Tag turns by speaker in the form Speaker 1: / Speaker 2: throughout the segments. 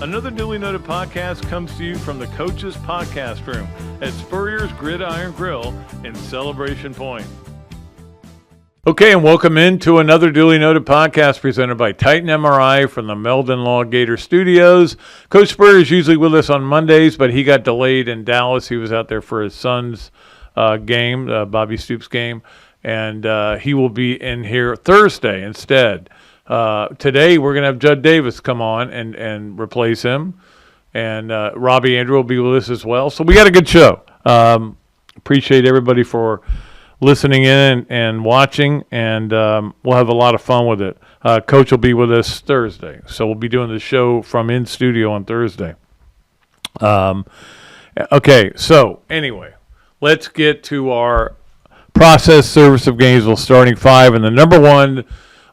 Speaker 1: Another Duly Noted podcast comes to you from the Coach's Podcast Room at Spurrier's Gridiron Grill in Celebration Point. Okay, and welcome into another Duly Noted podcast presented by Titan MRI from the Meldon Law Gator Studios. Coach Spurrier is usually with us on Mondays, but he got delayed in Dallas. He was out there for his son's game, Bobby Stoops' game, and he will be in here Thursday instead. Today, we're going to have Judd Davis come on and replace him. And Robbie Andrew will be with us as well. So we got a good show. Appreciate everybody for listening in and watching. And we'll have a lot of fun with it. Coach will be with us Thursday. So we'll be doing the show from in studio on Thursday. Okay, so anyway, let's get to our process service of Gainesville starting five. And the number one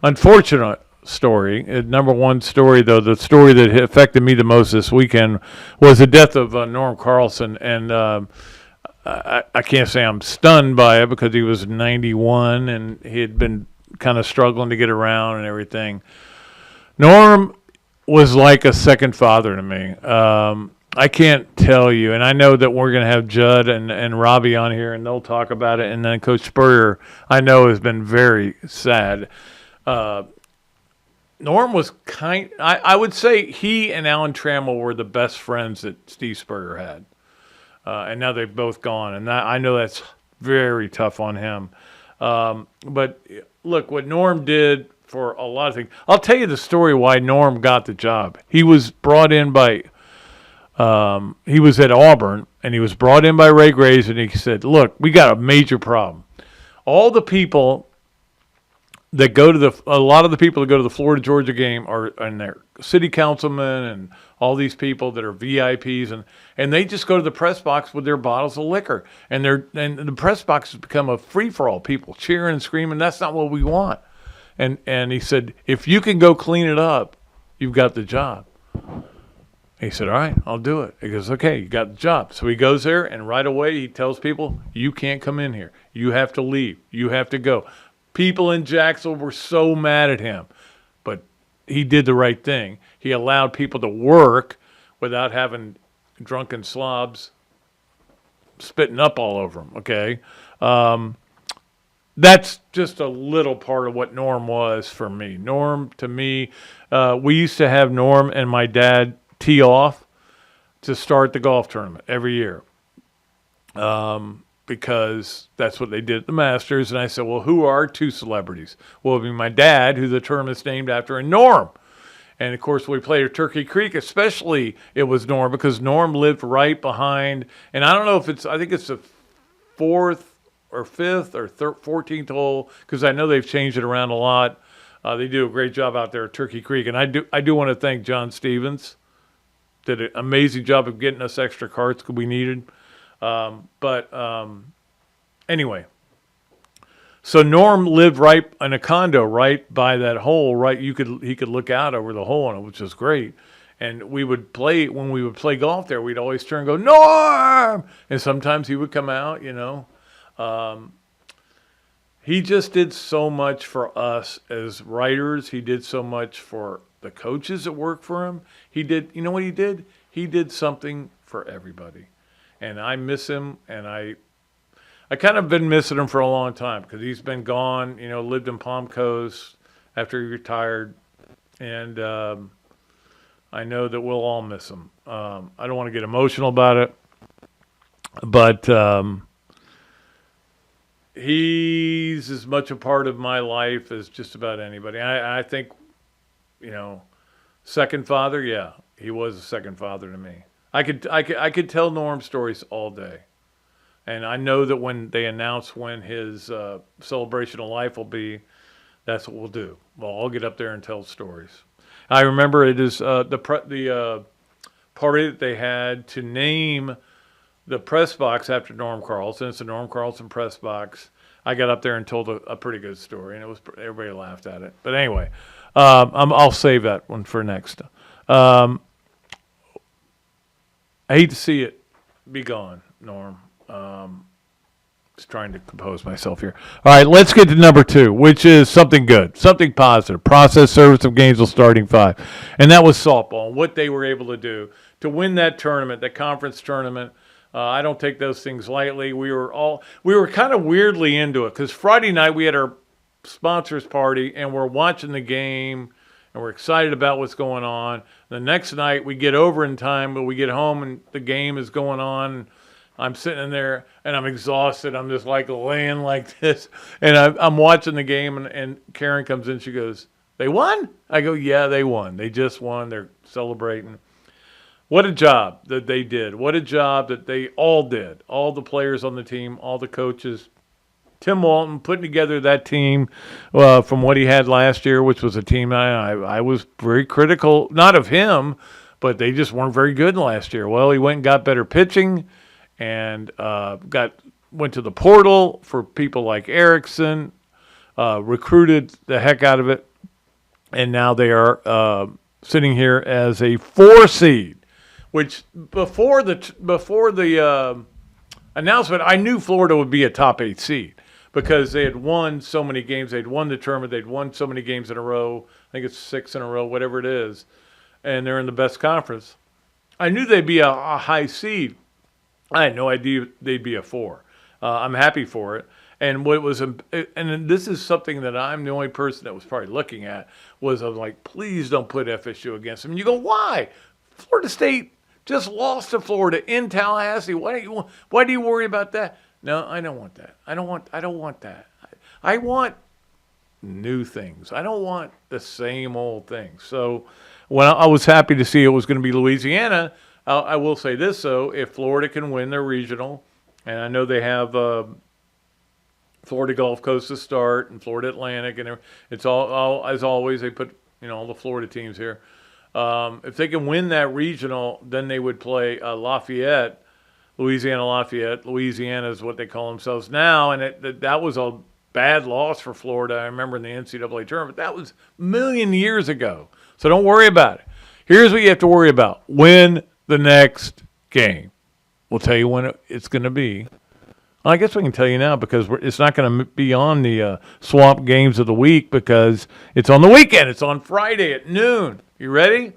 Speaker 1: unfortunate story, number one story, though, the story that affected me the most this weekend was the death of Norm Carlson. And I can't say I'm stunned by it because he was 91 and he had been kind of struggling to get around and everything. Norm was like a second father to me. I can't tell you, and I know that we're going to have Judd and Robbie on here, and they'll talk about it. And then Coach Spurrier, I know, has been very sad. Norm was I would say he and Alan Trammell were the best friends that Steve Spurrier had. And now they've both gone. And I know that's very tough on him. But look, what Norm did for a lot of things. I'll tell you the story why Norm got the job. He was brought in by, he was at Auburn, and he was brought in by Ray Graves, and he said, look, we got a major problem. All the people that go to a lot of the people that go to the Florida-Georgia game and they're city councilmen and all these people that are VIPs, and they just go to the press box with their bottles of liquor, and the press box has become a free-for-all. People cheering and screaming. That's not what we want. And he said, if you can go clean it up, you've got the job. He said, all right, I'll do it. He goes, okay, you got the job. So he goes there, and right away he tells people, you can't come in here. You have to leave. You have to go. People in Jacksonville were so mad at him, but he did the right thing. He allowed people to work without having drunken slobs spitting up all over them, okay? That's just a little part of what Norm was for me. Norm, to me, we used to have Norm and my dad tee off to start the golf tournament every year. Because that's what they did at the Masters. And I said, well, who are two celebrities? Well, it would be my dad, who the tournament is named after, and Norm. And, of course, we played at Turkey Creek, especially it was Norm, because Norm lived right behind. And I don't know if I think it's the fourth or fifth or 14th hole, because I know they've changed it around a lot. They do a great job out there at Turkey Creek. And I do want to thank John Stevens. Did an amazing job of getting us extra carts because we needed. Anyway, so Norm lived right in a condo right by that hole, right? He could look out over the hole on it, which was great. And when we would play golf there, we'd always turn and go, Norm! And sometimes he would come out, you know. He just did so much for us as writers. He did so much for the coaches that worked for him. He did, you know what he did? He did something for everybody. And I miss him, and I kind of been missing him for a long time because he's been gone, you know, lived in Palm Coast after he retired. And I know that we'll all miss him. I don't want to get emotional about it, but he's as much a part of my life as just about anybody. I think, you know, second father, yeah, he was a second father to me. I could tell Norm stories all day. And I know that when they announce when his celebration of life will be, that's what we'll do. Well, I'll get up there and tell stories. I remember it is the party that they had to name the press box after Norm Carlson. It's the Norm Carlson press box. I got up there and told a pretty good story, and everybody laughed at it. But anyway, I'll save that one for next. I hate to see it be gone, Norm. Just trying to compose myself here. All right, let's get to number 2, which is something good, something positive. Process Service of Gainesville starting 5. And that was softball and what they were able to do to win that tournament, that conference tournament. I don't take those things lightly. We were kind of weirdly into it because Friday night we had our sponsors party and we're watching the game and we're excited about what's going on. The next night we get over in time, but we get home and the game is going on. I'm sitting in there and I'm exhausted. I'm just like laying like this. And I'm watching the game and Karen comes in. She goes, "They won?" I go, "Yeah, they won. They just won. They're celebrating." What a job that they did. What a job that they all did. All the players on the team, all the coaches. Tim Walton putting together that team from what he had last year, which was a team I was very critical, not of him, but they just weren't very good last year. Well, he went and got better pitching and went to the portal for people like Erickson, recruited the heck out of it, and now they are sitting here as a 4 seed, which before the announcement, I knew Florida would be a top 8 seed because they had won so many games. They'd won the tournament. They'd won so many games in a row. I think it's 6 in a row, whatever it is, and they're in the best conference. I knew they'd be a high seed. I had no idea they'd be a 4. I'm happy for it. And what was, and this is something that I'm the only person that was probably looking at, was I was like, please don't put FSU against them. And you go, why? Florida State just lost to Florida in Tallahassee. Why do you worry about that? No, I don't want that. I don't want that. I want new things. I don't want the same old things. So when I was happy to see it was going to be Louisiana, I will say this, though. If Florida can win their regional, and I know they have Florida Gulf Coast to start and Florida Atlantic, and it's all as always, they put all the Florida teams here. If they can win that regional, then they would play Lafayette, Louisiana Lafayette. Louisiana is what they call themselves now, and that was a bad loss for Florida. I remember in the NCAA tournament. That was a million years ago. So don't worry about it. Here's what you have to worry about. Win the next game. We'll tell you when it's going to be. I guess we can tell you now because it's not going to be on the Swamp Games of the Week because it's on the weekend. It's on Friday at noon. You ready?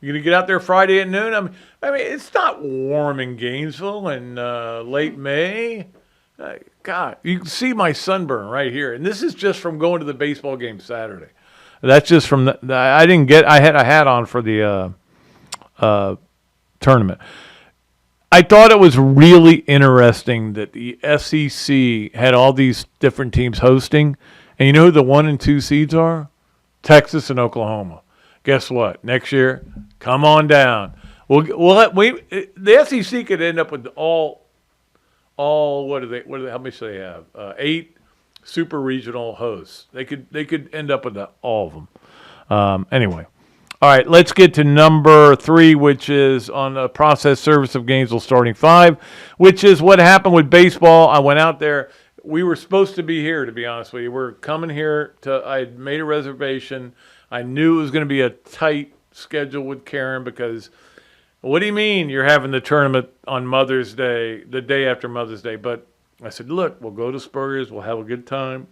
Speaker 1: You going to get out there Friday at noon? I mean, it's not warm in Gainesville in late May. God, you can see my sunburn right here. And this is just from going to the baseball game Saturday. That's just from I had a hat on for the tournament. I thought it was really interesting that the SEC had all these different teams hosting. And you know who the 1 and 2 seeds are? Texas and Oklahoma. Guess what? Next year, come on down. The SEC could end up with all what are they how many do they have? 8 super regional hosts. They could end up with all of them. Anyway. All right, let's get to number 3, which is on the Process Service of Gainesville starting 5, which is what happened with baseball. I went out there. We were supposed to be here, to be honest with you. We're coming here I had made a reservation. I knew it was going to be a tight schedule with Karen because what do you mean you're having the tournament on Mother's Day, the day after Mother's Day? But I said, look, we'll go to Spurrier's. We'll have a good time.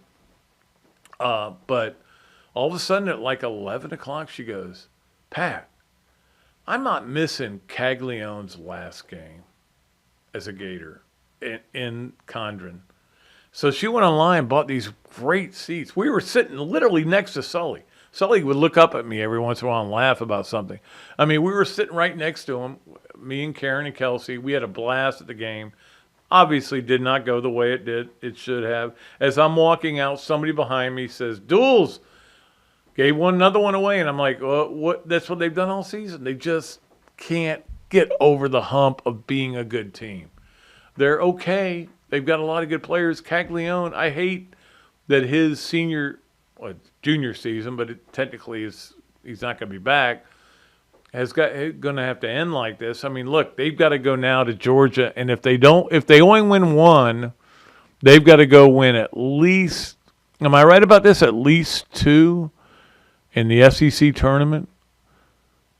Speaker 1: But all of a sudden at like 11 o'clock, she goes, Pat, I'm not missing Caglianone's last game as a Gator in Condren. So she went online and bought these great seats. We were sitting literally next to Sully. Sully would look up at me every once in a while and laugh about something. I mean, we were sitting right next to him, me and Karen and Kelsey. We had a blast at the game. Obviously did not go the way it should have. As I'm walking out, somebody behind me says, Duels, gave another one away, and I'm like, well, what? That's what they've done all season. They just can't get over the hump of being a good team. They're okay. They've got a lot of good players. Caglianone, I hate that his junior season, but it technically he's not going to be back, going to have to end like this. I mean, look, they've got to go now to Georgia, and if they only win one, they've got to go win at least, am I right about this, at least 2 in the SEC tournament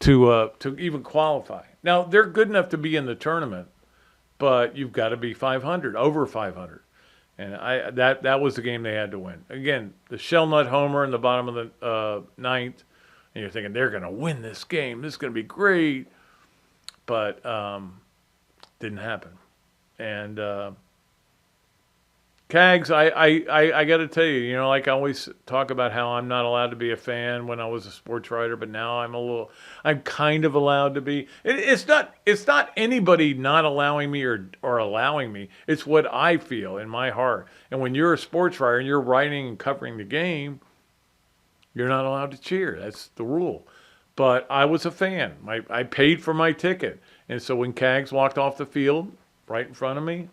Speaker 1: to even qualify. Now, they're good enough to be in the tournament, but you've got to be 500, over 500. And that was the game they had to win. Again, the shell nut homer in the bottom of the ninth, and you're thinking they're going to win this game. This is going to be great, but didn't happen. And Cags, I got to tell you, you know, like I always talk about how I'm not allowed to be a fan when I was a sports writer, but now I'm kind of allowed to be. It's not anybody not allowing me or allowing me. It's what I feel in my heart. And when you're a sports writer and you're writing and covering the game, you're not allowed to cheer. That's the rule. But I was a fan. I paid for my ticket. And so when Cags walked off the field right in front of me,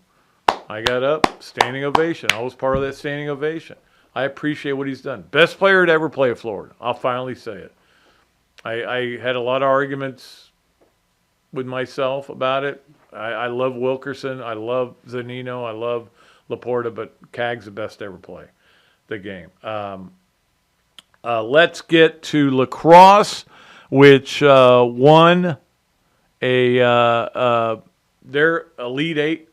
Speaker 1: I got up, standing ovation. I was part of that standing ovation. I appreciate what he's done. Best player to ever play at Florida. I'll finally say it. I had a lot of arguments with myself about it. I love Wilkerson. I love Zunino. I love Laporta, but Cags the best to ever play the game. Let's get to lacrosse, which won their Elite Eight.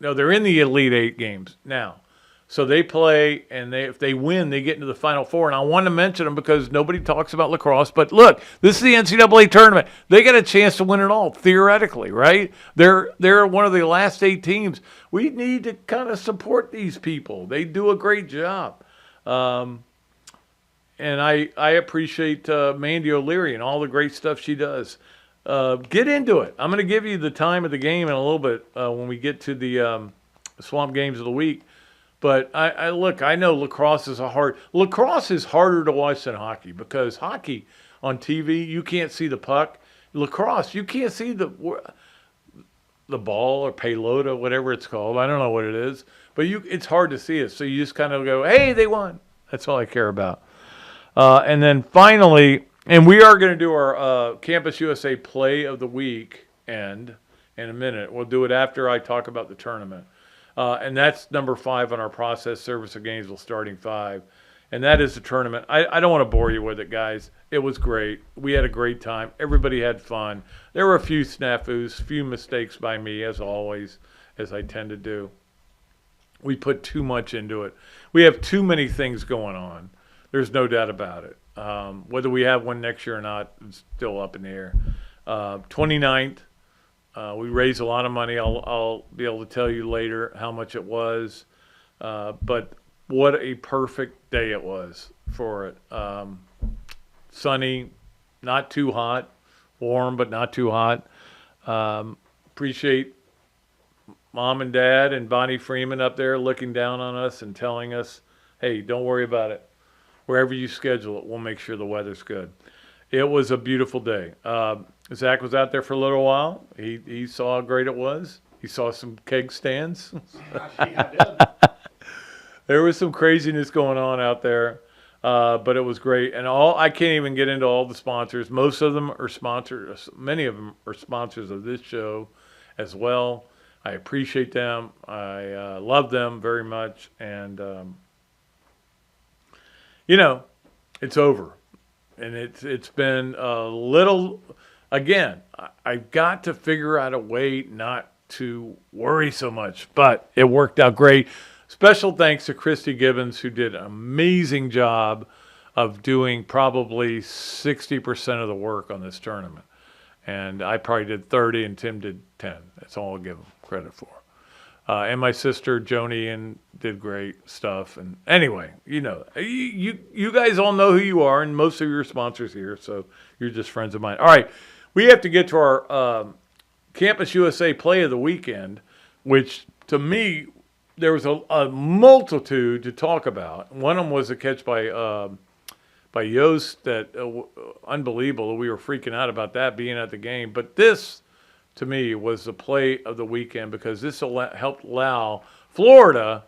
Speaker 1: No, they're in the Elite Eight games now. So they play, and if they win, they get into the Final Four. And I want to mention them because nobody talks about lacrosse. But look, this is the NCAA tournament. They got a chance to win it all, theoretically, right? They're one of the last 8 teams. We need to kind of support these people. They do a great job. And I appreciate Mandy O'Leary and all the great stuff she does. Get into it. I'm going to give you the time of the game in a little bit when we get to the Swamp Games of the Week. But I know lacrosse is harder to watch than hockey because hockey on TV, you can't see the puck. Lacrosse, you can't see the ball or payload or whatever it's called. I don't know what it is. But it's hard to see it. So you just kind of go, hey, they won. That's all I care about. And then finally, and we are going to do our Campus USA Play of the Weekend in a minute. We'll do it after I talk about the tournament. And that's number 5 on our process, Service of Gainesville starting 5. And that is the tournament. I don't want to bore you with it, guys. It was great. We had a great time. Everybody had fun. There were a few snafus, a few mistakes by me, as always, as I tend to do. We put too much into it. We have too many things going on. There's no doubt about it. Whether we have one next year or not is still up in the air. 29th, we raised a lot of money. I'll be able to tell you later how much it was. But what a perfect day it was for it. Sunny, not too hot, warm but not too hot. Appreciate Mom and Dad and Bonnie Freeman up there looking down on us and telling us, hey, don't worry about it. Wherever you schedule it, we'll make sure the weather's good. It was a beautiful day. Zach was out there for a little while. He saw how great it was. He saw some keg stands. There was some craziness going on out there, but it was great. And I can't even get into all the sponsors. Most of them are sponsors. Many of them are sponsors of this show as well. I appreciate them. I love them very much. And it's over. And it's been a little, again, I've got to figure out a way not to worry so much, but it worked out great. Special thanks to Christy Gibbons, who did an amazing job of doing probably 60% of the work on this tournament. And I probably did 30 and Tim did 10. That's all I'll give him credit for. And my sister Joni did great stuff. And anyway, you guys all know who you are, and most of your sponsors here, so you're just friends of mine. All right, we have to get to our Campus USA Play of the Weekend, which to me there was a multitude to talk about. One of them was a catch by Yost that unbelievable. We were freaking out about that being at the game, but this, to me, was the play of the weekend because this helped allow Florida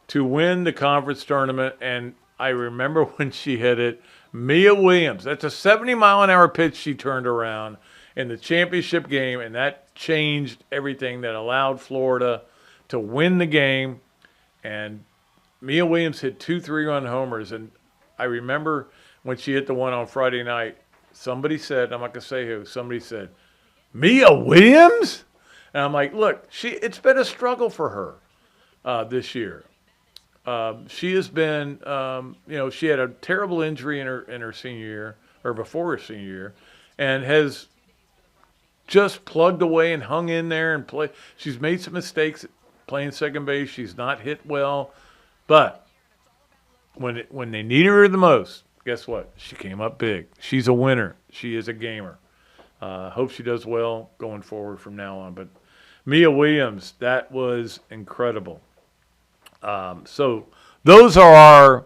Speaker 1: to win the conference tournament. And I remember when she hit it, Mia Williams. That's a 70-mile-an-hour pitch she turned around in the championship game, and that changed everything. That allowed Florida to win the game. And Mia Williams hit 2 3-run homers. And I remember when she hit the one on Friday night, somebody said, I'm not going to say who, somebody said, Mia Williams? And I'm like, look, it's been a struggle for her this year. She has been, she had a terrible injury in her senior year, or before her senior year, and has just plugged away and hung in there and play. She's made some mistakes playing second base. She's not hit well, but when they needed her the most, guess what? She came up big. She's a winner. She is a gamer. Hope she does well going forward from now on. But Mia Williams, that was incredible. So those are our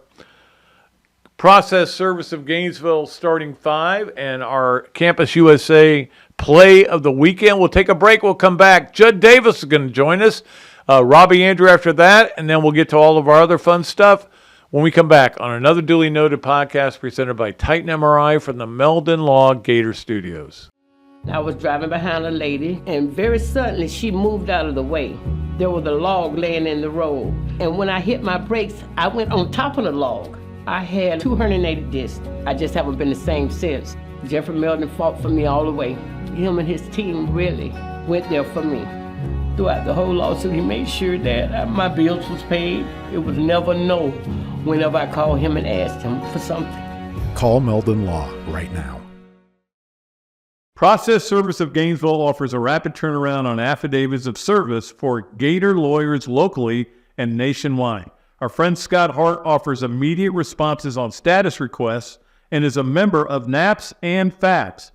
Speaker 1: Process Service of Gainesville starting five and our Campus USA play of the weekend. We'll take a break. We'll come back. Judd Davis is going to join us. Robbie Andrew after that, and then we'll get to all of our other fun stuff when we come back on another duly noted podcast presented by Titan MRI from the Meldon Law Gator Studios.
Speaker 2: I was driving behind a lady, and very suddenly she moved out of the way. There was a log laying in the road, and when I hit my brakes, I went on top of the log. I had 2 herniated discs. I just haven't been the same since. Jeffrey Meldon fought for me all the way. Him and his team really went there for me. Throughout the whole lawsuit, he made sure that my bills was paid. It was never no whenever I called him and asked him for something.
Speaker 3: Call Meldon Law right now.
Speaker 1: Process Service of Gainesville offers a rapid turnaround on affidavits of service for Gator lawyers locally and nationwide. Our friend Scott Hart offers immediate responses on status requests and is a member of NAPS and FAPS.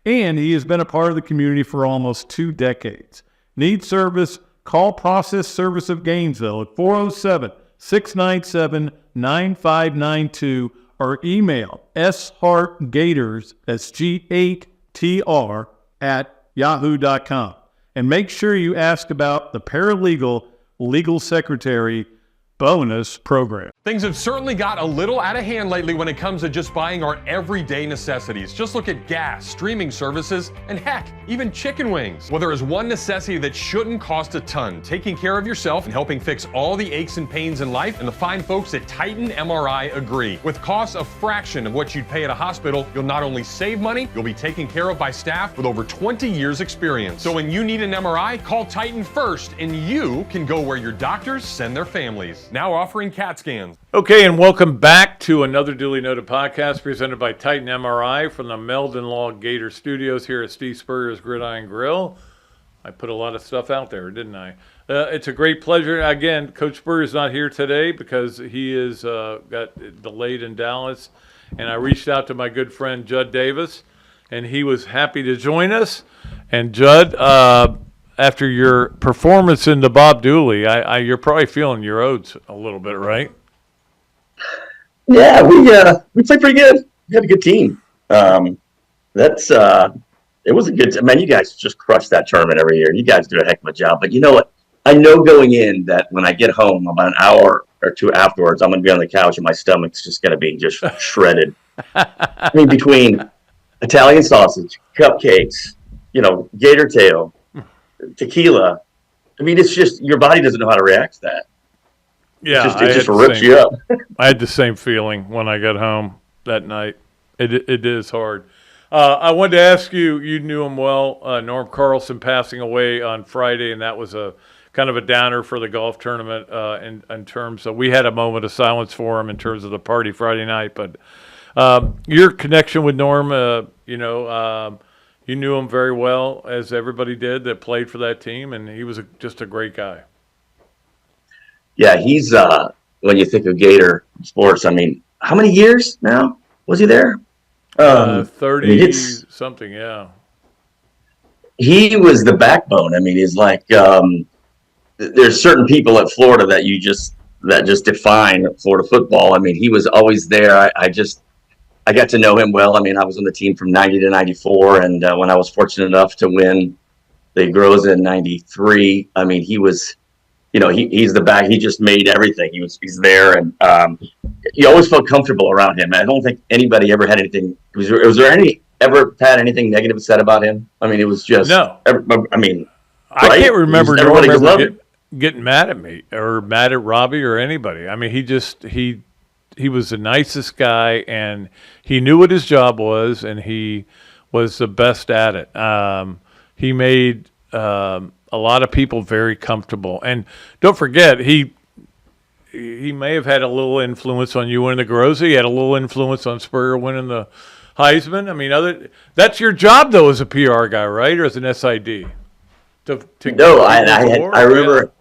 Speaker 1: And he has been a part of the community for almost 2 decades. Need service? Call Process Service of Gainesville at 407-697-9592 or email shartgators, that's G8TR, at yahoo.com. And make sure you ask about the paralegal legal secretary bonus program.
Speaker 4: Things have certainly got a little out of hand lately when it comes to just buying our everyday necessities. Just look at gas, streaming services, and heck, even chicken wings. Well, there is one necessity that shouldn't cost a ton: taking care of yourself and helping fix all the aches and pains in life, and the fine folks at Titan MRI agree. With costs a fraction of what you'd pay at a hospital, you'll not only save money, you'll be taken care of by staff with over 20 years experience. So when you need an MRI, call Titan first, and you can go where your doctors send their families. Now offering CAT scans.
Speaker 1: Okay, and welcome back to another duly noted podcast presented by Titan MRI from the Meldon Law Gator Studios here at Steve Spurrier's Gridiron Grill. I put a lot of stuff out there, didn't I? It's a great pleasure. Again, Coach Spurrier's not here today because he is got delayed in Dallas, and I reached out to my good friend Judd Davis, and he was happy to join us. And Judd, after your performance in the Bob Dooley, you're probably feeling your oats a little bit, right?
Speaker 5: Yeah, we played pretty good. We had a good team. It was a good. Man, you guys just crush that tournament every year. You guys do a heck of a job. But you know what? I know going in that when I get home about an hour or two afterwards, I'm going to be on the couch and my stomach's just going to be just shredded. I mean, between Italian sausage, cupcakes, gator tail, tequila. I mean, it's just your body doesn't know how to react to that.
Speaker 1: Yeah,
Speaker 5: it just rips you up.
Speaker 1: I had the same feeling when I got home that night. It is hard. I wanted to ask you. You knew him well. Norm Carlson passing away on Friday, and that was a kind of a downer for the golf tournament. In terms of, we had a moment of silence for him in terms of the party Friday night. But your connection with Norm, you knew him very well, as everybody did that played for that team, and he was just a great guy.
Speaker 5: Yeah, he's when you think of Gator sports, I mean, how many years now was he there?
Speaker 1: 30 something, yeah.
Speaker 5: He was the backbone. I mean, he's like there's certain people at Florida that just define Florida football. I mean, he was always there. I got to know him well. I mean, I was on the team from 90 to 94, and when I was fortunate enough to win the Groza in 93, I mean, he was, he's the back. He just made everything. He's there, and you always felt comfortable around him. I don't think anybody ever had anything. Was there anything negative said about him? I mean, it was just
Speaker 1: no.
Speaker 5: I
Speaker 1: can't remember
Speaker 5: everybody just loved him.
Speaker 1: Getting mad at me or mad at Robbie or anybody. I mean, he was the nicest guy, and he knew what his job was, and he was the best at it. He made a lot of people very comfortable. And don't forget, he he may have had a little influence on you winning the Groza. He had a little influence on Spurrier winning the Heisman. I mean, that's your job though as a PR guy, right, or as an SID?
Speaker 5: No, I remember.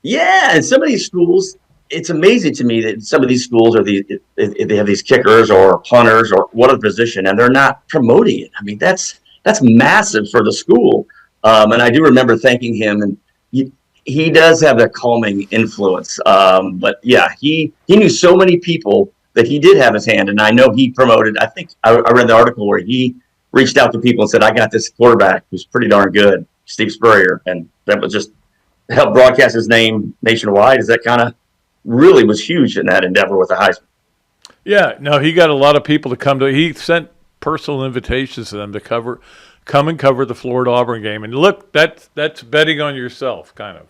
Speaker 5: Yeah, and some of these schools, it's amazing to me that some of these schools they have these kickers or punters or whatever position, and they're not promoting it. I mean, that's massive for the school. And I do remember thanking him, and he does have that calming influence. But yeah, he knew so many people that he did have his hand, and I know he promoted. I think I read the article where he reached out to people and said, "I got this quarterback who's pretty darn good, Steve Spurrier," and that was just help broadcast his name nationwide. Is that kind of really was huge in that endeavor with the Heisman.
Speaker 1: Yeah, no, he got a lot of people to come to. He sent personal invitations to them to come and cover the Florida Auburn game. And look, that's betting on yourself, kind of.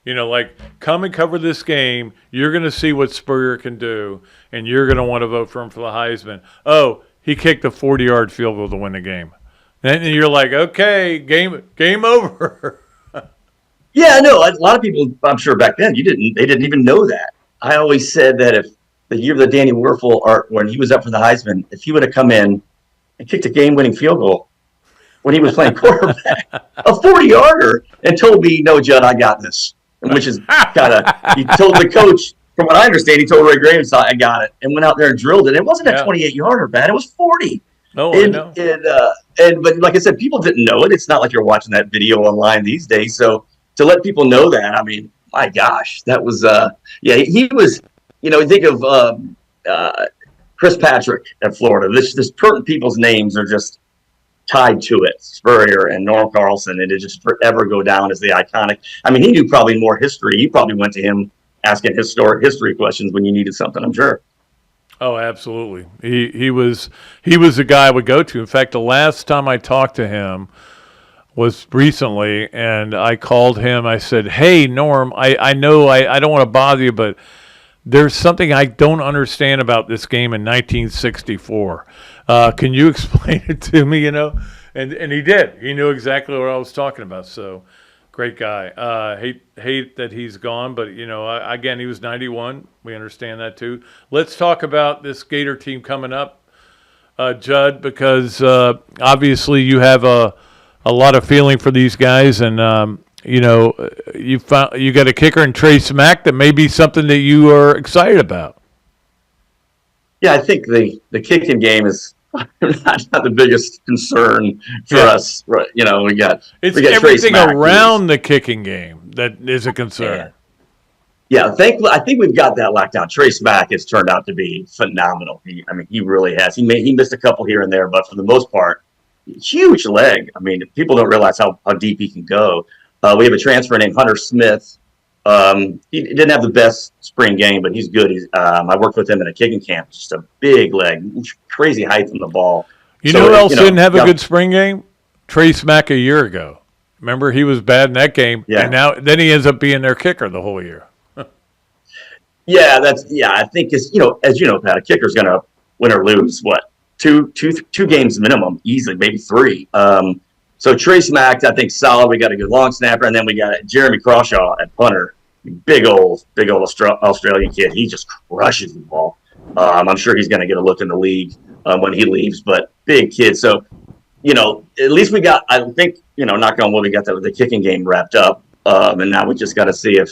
Speaker 1: You know, like, come and cover this game. You're going to see what Spurrier can do, and you're going to want to vote for him for the Heisman. Oh, he kicked a 40-yard field goal to win the game. And you're like, okay, game over.
Speaker 5: Yeah, no, a lot of people, I'm sure back then, they didn't even know that. I always said that if the year that Danny Werfel, or when he was up for the Heisman, if he would have come in and kicked a game-winning field goal when he was playing quarterback, a 40-yarder, and told me, "No, Judd, I got this," which is kind of, he told the coach, from what I understand, he told Ray Graves, "I got it," and went out there and drilled it. It wasn't a 28-yarder, bad. It was 40.
Speaker 1: Oh, I know.
Speaker 5: But like I said, people didn't know it. It's not like you're watching that video online these days. So to let people know that, I mean, my gosh, that was, he was, you think of Chris Patrick at Florida. This certain people's names are just tied to it. Spurrier and Norm Carlson, and it just forever go down as the iconic. I mean, he knew probably more history. You probably went to him asking historic history questions when you needed something, I'm sure.
Speaker 1: Oh, absolutely. He was the guy I would go to. In fact, the last time I talked to him was recently, and I called him. I said, "Hey, Norm, I know I don't want to bother you, but there's something I don't understand about this game in 1964. Can you explain it to me?" And he did. He knew exactly what I was talking about. So, great guy. Hate that he's gone, but again, he was 91. We understand that too. Let's talk about this Gator team coming up, Judd, because obviously you have a lot of feeling for these guys, and you got a kicker in Trace Mack that may be something that you are excited about.
Speaker 5: Yeah, I think the kicking game is not the biggest concern for us. Right? We got
Speaker 1: everything around the kicking game that is a concern.
Speaker 5: Yeah, I think we've got that locked down. Trace Mack has turned out to be phenomenal. He really has. He missed a couple here and there, but for the most part, huge leg. I mean, people don't realize how deep he can go. We have a transfer named Hunter Smith. He didn't have the best spring game, but he's good. I worked with him in a kicking camp. Just a big leg, crazy height from the ball.
Speaker 1: Who else didn't have a good spring game? Trace Mack a year ago. Remember, he was bad in that game, and then he ends up being their kicker the whole year.
Speaker 5: I think as you know, Pat, a kicker's going to win or lose two games minimum, easily, maybe three. So Trace Mack, I think, solid. We got a good long snapper, and then we got Jeremy Crawshaw at punter. Big old Australian kid. He just crushes the ball. I'm sure he's going to get a look in the league when he leaves, but big kid. So, at least we got, I think, knock on wood, we got the kicking game wrapped up. And now we just got to see if,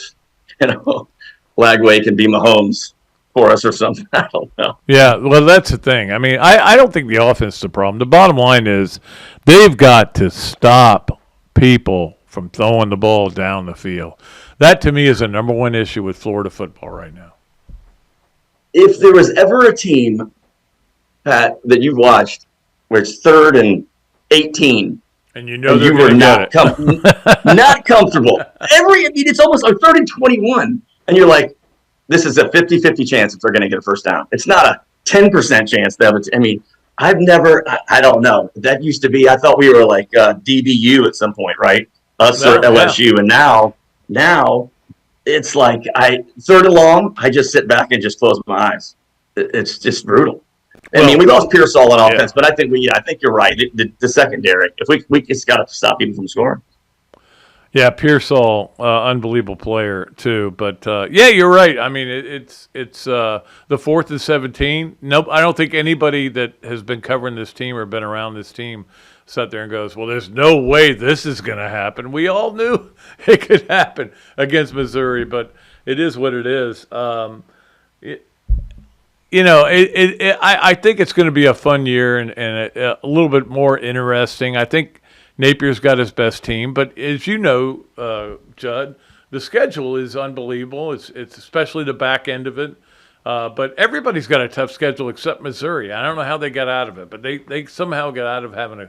Speaker 5: Lagway can be Mahomes for us or something. I don't know.
Speaker 1: Yeah, well, that's the thing. I mean, I don't think the offense is the problem. The bottom line is they've got to stop people from throwing the ball down the field. That, to me, is the number one issue with Florida football right now.
Speaker 5: If there was ever a team, Pat, that you've watched where it's 3rd and 18,
Speaker 1: and you were not
Speaker 5: comfortable. It's almost like 3rd and 21. And you're like, this is a 50-50 chance if they're going to get a first down. It's not a 10% chance that I don't know. That used to be, I thought we were like DBU at some point, right? Us or LSU. Yeah. And now it's like 3rd and long, I just sit back and just close my eyes. It's just brutal. We lost Pearsall on offense, but I think you're right. The secondary, if we just got to stop people from scoring.
Speaker 1: Yeah, Pearsall, unbelievable player too. But yeah, you're right. I mean, it's the 4th and 17. Nope, I don't think anybody that has been covering this team or been around this team sat there and goes, "Well, there's no way this is going to happen." We all knew it could happen against Missouri, but it is what it is. I think it's going to be a fun year and a little bit more interesting. I think Napier's got his best team, but as you know, Judd, the schedule is unbelievable. It's especially the back end of it. But everybody's got a tough schedule except Missouri. I don't know how they got out of it, but they somehow got out of having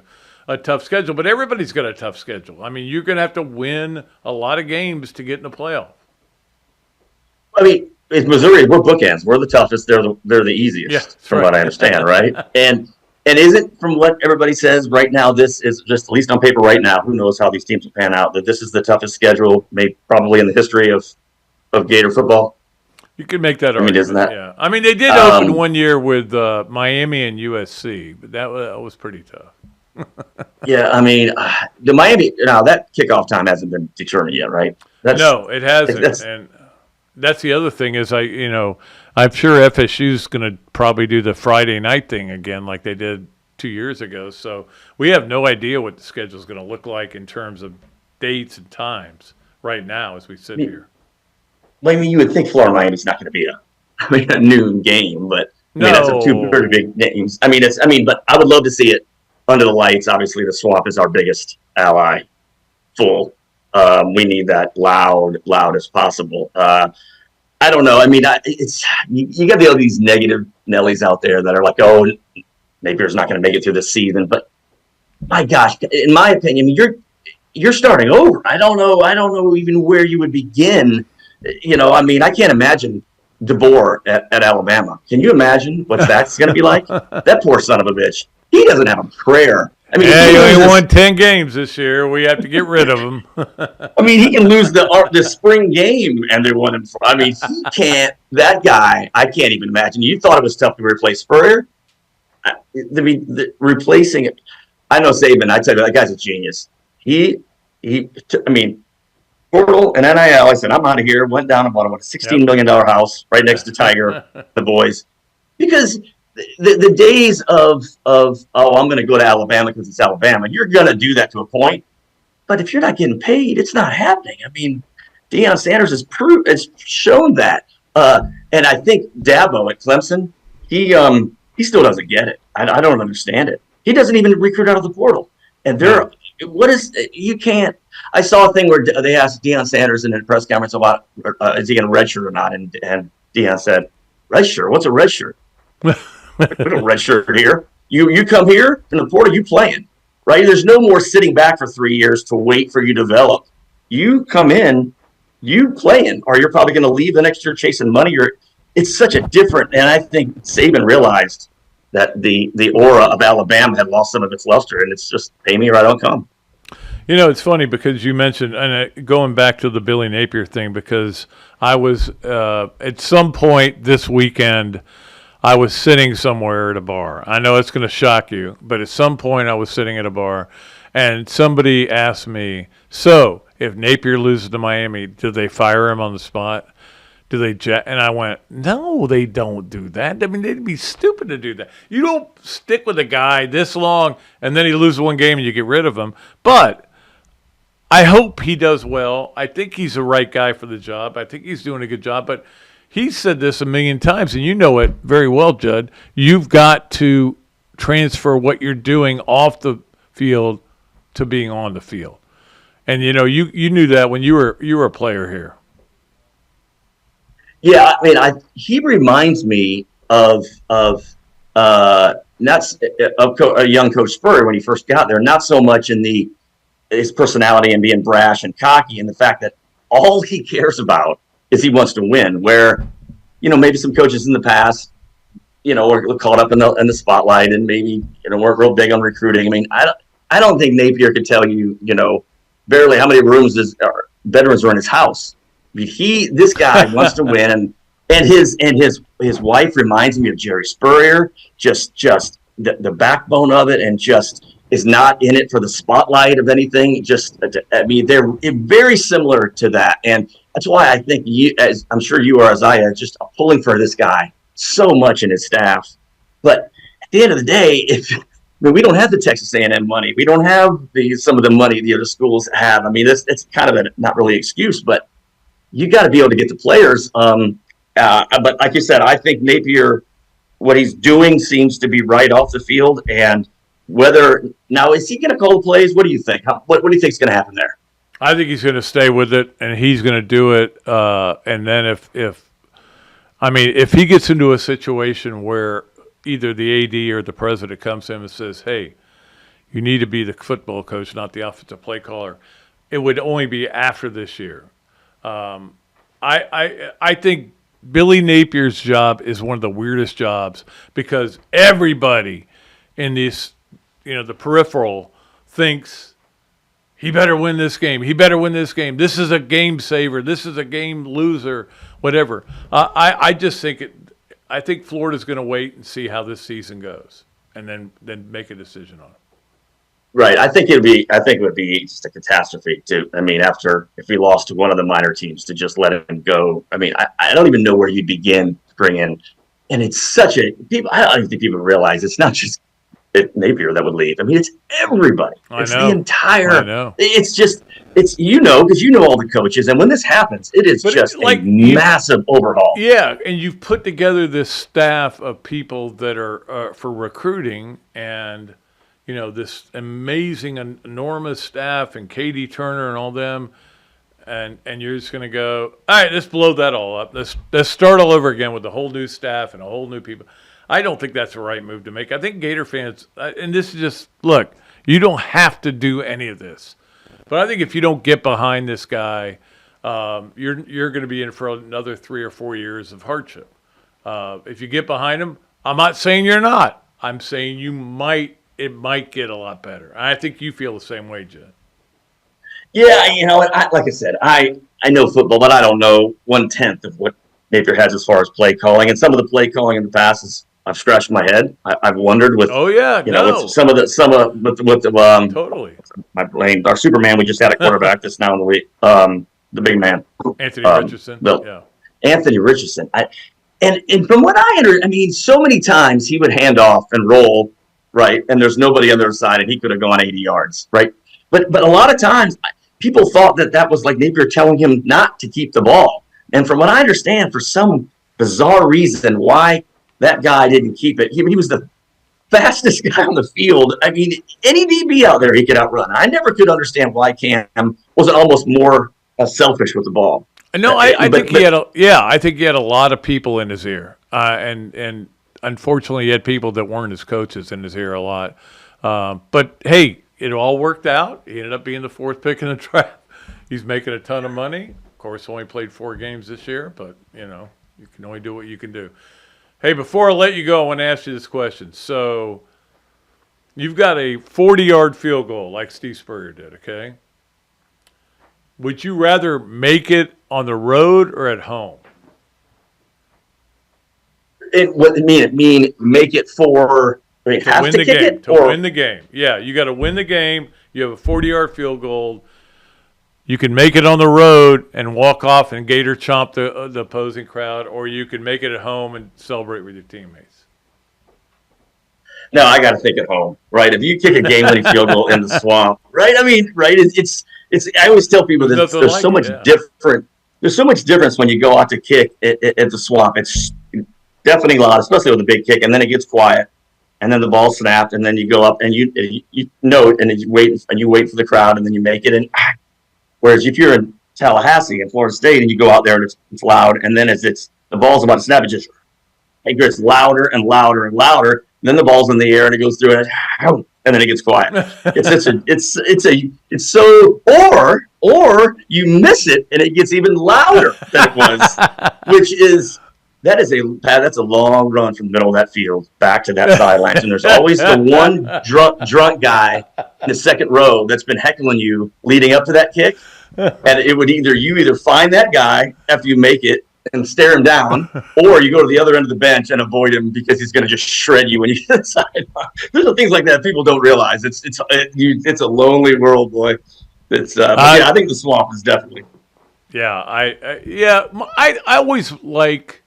Speaker 1: a tough schedule. But everybody's got a tough schedule. I mean, you're going to have to win a lot of games to get in the playoff.
Speaker 5: I mean, it's Missouri. We're bookends. We're the toughest. They're the easiest, from what I understand, right? And isn't, from what everybody says right now, this is just, at least on paper right now, who knows how these teams will pan out, that this is the toughest schedule maybe probably in the history of Gator football?
Speaker 1: You could make that argument.
Speaker 5: I mean, isn't that?
Speaker 1: Yeah. I mean, they did open one year with Miami and USC, but that was pretty tough.
Speaker 5: Yeah, I mean, the Miami, now that kickoff time hasn't been determined yet, right?
Speaker 1: No, it hasn't. And that's the other thing is I'm sure FSU's going to probably do the Friday night thing again like they did 2 years ago. So we have no idea what the schedule is going to look like in terms of dates and times right now as we sit here.
Speaker 5: Well, I mean, you would think Florida Miami's not going to be a noon game, but I mean, that's two pretty big names. But I would love to see it under the lights. Obviously, the Swamp is our biggest ally. Full. We need that loud as possible. I don't know. I mean, you got all these negative Nellies out there that are like, oh, Napier's not going to make it through the season. But my gosh, in my opinion, you're starting over. I don't know even where you would begin. I mean, I can't imagine DeBoer at Alabama. Can you imagine what that's going to be like? That poor son of a bitch. He doesn't have a prayer. I mean,
Speaker 1: he only won 10 games this year. We have to get rid of him.
Speaker 5: I mean, he can lose the spring game, and they won him. I mean, he can't. That guy, I can't even imagine. You thought it was tough to replace Spurrier. Replacing it. I know Saban. I tell you, that guy's a genius. Portal and NIL. I said, I'm out of here. Went down and bought a $16 million house right next to Tiger, the boys, because. The days of I'm going to go to Alabama because it's Alabama, you're going to do that to a point. But if you're not getting paid, it's not happening. I mean, Deion Sanders has shown that. And I think Dabo at Clemson, he still doesn't get it. I don't understand it. He doesn't even recruit out of the portal. And you can't. I saw a thing where they asked Deion Sanders in a press conference about is he going to redshirt or not, and Deion said, redshirt? What's a redshirt? We don't redshirt here. You come here in the portal, you playing, right? There's no more sitting back for 3 years to wait for you to develop. You come in, you playing, or you're probably going to leave the next year chasing money. It's such a different, and I think Saban realized that the aura of Alabama had lost some of its luster, and it's just pay me or I don't come.
Speaker 1: It's funny because you mentioned, and going back to the Billy Napier thing, because I was at some point this weekend, I was sitting somewhere at a bar. I know it's going to shock you, but at some point I was sitting at a bar, and somebody asked me, so if Napier loses to Miami, do they fire him on the spot? And I went, no, they don't do that. I mean, they'd be stupid to do that. You don't stick with a guy this long, and then he loses one game and you get rid of him. But I hope he does well. I think he's the right guy for the job. I think he's doing a good job, but he's said this a million times, and you know it very well, Judd. You've got to transfer what you're doing off the field to being on the field. And, you knew that when you were a player here.
Speaker 5: Yeah, I mean, he reminds me of a young Coach Spurrier when he first got there, not so much in his personality and being brash and cocky, and the fact that all he cares about is he wants to win, where, maybe some coaches in the past, were caught up in the spotlight and maybe, weren't real big on recruiting. I mean, I don't think Napier could tell you, barely how many bedrooms are in his house. I mean, this guy wants to win, and his wife reminds me of Jerry Spurrier, just the backbone of it, and just is not in it for the spotlight of anything. They're very similar to that. And that's why I think as I'm sure you are, as I am, just pulling for this guy so much in his staff. But at the end of the day, we don't have the Texas A&M money. We don't have some of the money the other schools have. I mean, it's kind of not really an excuse, but you got to be able to get the players. But like you said, I think Napier, what he's doing seems to be right off the field. And now is he going to call the plays? What do you think? What do you think is going to happen there?
Speaker 1: I think he's going to stay with it, and he's going to do it. And then if he gets into a situation where either the AD or the president comes to him and says, "Hey, you need to be the football coach, not the offensive play caller," it would only be after this year. I think Billy Napier's job is one of the weirdest jobs because everybody in this, the peripheral thinks he better win this game. He better win this game. This is a game saver. This is a game loser, whatever. I just think I think Florida's going to wait and see how this season goes and then make a decision on it.
Speaker 5: Right. I think it would be just a catastrophe too. I mean, if we lost to one of the minor teams to just let him go. I mean, I don't even know where you'd begin to bring in. And it's I don't even think people realize it's not just Napier that would leave. I mean, it's everybody. It's the entire.
Speaker 1: I know.
Speaker 5: It's because you know all the coaches, and when this happens, it is just a massive overhaul.
Speaker 1: Yeah, and you've put together this staff of people that are for recruiting, and this amazing, enormous staff, and Katie Turner and all them, and you're just going to go, all right, let's blow that all up. Let's start all over again with a whole new staff and a whole new people. I don't think that's the right move to make. I think Gator fans, and this is just, look, you don't have to do any of this. But I think if you don't get behind this guy, you're going to be in for another 3 or 4 years of hardship. If you get behind him, I'm not saying you're not. I'm saying it might get a lot better. I think you feel the same way, Judd.
Speaker 5: Yeah, like I said, I know football, but I don't know 1/10 of what Napier has as far as play calling. And some of the play calling in the past is I've scratched my head. I've wondered with with some of the
Speaker 1: totally
Speaker 5: my brain. Our Superman we just had a quarterback that's now in the league. The big man,
Speaker 1: Anthony Richardson.
Speaker 5: Anthony Richardson. And from what I mean, so many times he would hand off and roll right, and there's nobody on the other side, and he could have gone 80 yards, right? But a lot of times people thought that was like Napier telling him not to keep the ball. And from what I understand, for some bizarre reason, why that guy didn't keep it, he was the fastest guy on the field. I mean, any DB out there he could outrun. I never could understand why Cam wasn't almost more selfish with the ball.
Speaker 1: No, I think he had a lot of people in his ear, and unfortunately, he had people that weren't his coaches in his ear a lot. But hey, it all worked out. He ended up being the 4th pick in the draft. He's making a ton of money. Of course, only played 4 games this year, but you can only do what you can do. Hey, before I let you go, I want to ask you this question. So, you've got a 40-yard field goal like Steve Spurrier did, okay? Would you rather make it on the road or at home?
Speaker 5: What it mean make it for
Speaker 1: to win the game. Yeah, you got to win the game. You have a 40-yard field goal. You can make it on the road and walk off and Gator chomp the opposing crowd, or you can make it at home and celebrate with your teammates.
Speaker 5: No, I got to think at home, right? If you kick a game-winning field goal in the swamp, right? I mean, right? It's. I always tell people that there's so much different. There's so much difference when you go out to kick at the swamp. It's definitely loud, especially with a big kick, and then it gets quiet, and then the ball snapped, and then you go up and you know it, and then you wait for the crowd, and then you make it. And whereas if you're in Tallahassee in Florida State and you go out there and it's loud, and then as the ball's about to snap, it gets louder and louder and louder. And then the ball's in the air and it goes through it, and then it gets quiet. It's so or you miss it and it gets even louder than it was, that's a long run from the middle of that field back to that sidelines. And there's always the one drunk guy in the second row that's been heckling you leading up to that kick. And it would you either find that guy after you make it, and stare him down, or you go to the other end of the bench and avoid him because he's going to just shred you when you get inside. There's things like that people don't realize. It's a lonely world, boy. I think the Swamp is definitely.
Speaker 1: Yeah, I always like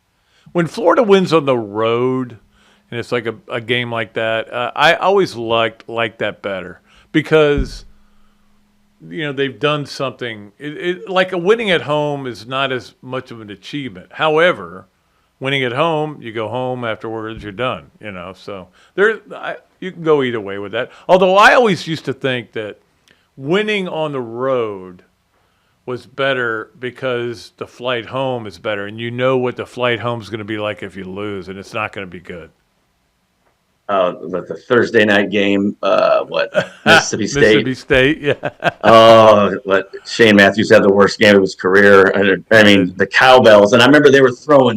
Speaker 1: when Florida wins on the road, and it's like a game like that. I always like that better because they've done something. Like a winning at home is not as much of an achievement. However, winning at home, you go home afterwards, you're done. So you can go either way with that. Although I always used to think that winning on the road was better because the flight home is better, and you know what the flight home is going to be like if you lose, and it's not going to be good.
Speaker 5: The Thursday night game, Mississippi State?
Speaker 1: Mississippi State, yeah.
Speaker 5: Shane Matthews had the worst game of his career. I mean, the cowbells, and I remember they were throwing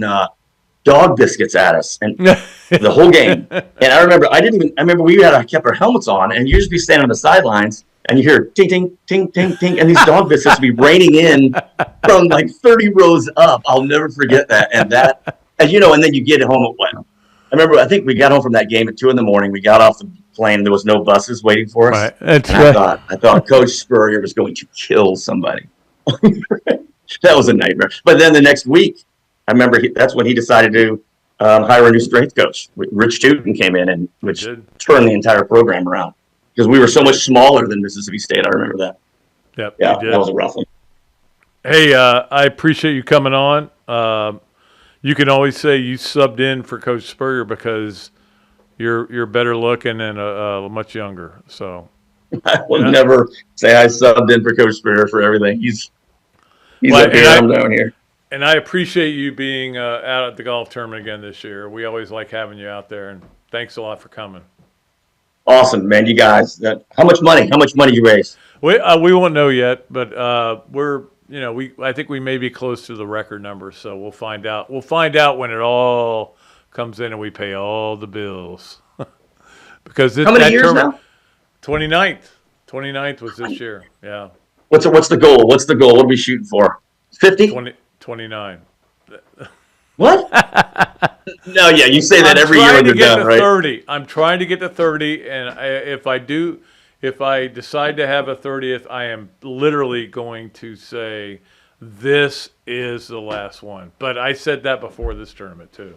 Speaker 5: dog biscuits at us, and the whole game. And I remember we kept our helmets on, and you just be standing on the sidelines, and you hear ting, ting, ting, ting, ting, and these dog biscuits would be raining in from like 30 rows up. I'll never forget that. And then you get home at what? I think we got home from that game at 2 a.m. We got off the plane, and there was no buses waiting for us.
Speaker 1: Right.
Speaker 5: I thought Coach Spurrier was going to kill somebody. That was a nightmare. But then the next week, I remember that's when he decided to hire a new strength coach. Rich Tootin came in, which turned the entire program around. Because we were so much smaller than Mississippi State. I remember that.
Speaker 1: Yep,
Speaker 5: yeah, that was a rough one.
Speaker 1: Hey, I appreciate you coming on. You can always say you subbed in for Coach Spurrier because you're better looking and much younger. So
Speaker 5: I will never say I subbed in for Coach Spurrier for everything. He's okay. I'm down here.
Speaker 1: And I appreciate you being out at the golf tournament again this year. We always like having you out there, and thanks a lot for coming.
Speaker 5: Awesome, man. You guys, how much money you raise?
Speaker 1: We won't know yet, but I think we may be close to the record number, so we'll find out. We'll find out when it all comes in and we pay all the bills. Because
Speaker 5: how many years now?
Speaker 1: 29th. 29th was this year. Yeah.
Speaker 5: What's the goal? What are we shooting for? 50?
Speaker 1: 29.
Speaker 5: What? No, yeah, you say that every year when you're done, right?
Speaker 1: 30. I'm trying to get to 30, and if I decide to have a 30th, I am literally going to say this is the last one. But I said that before this tournament too.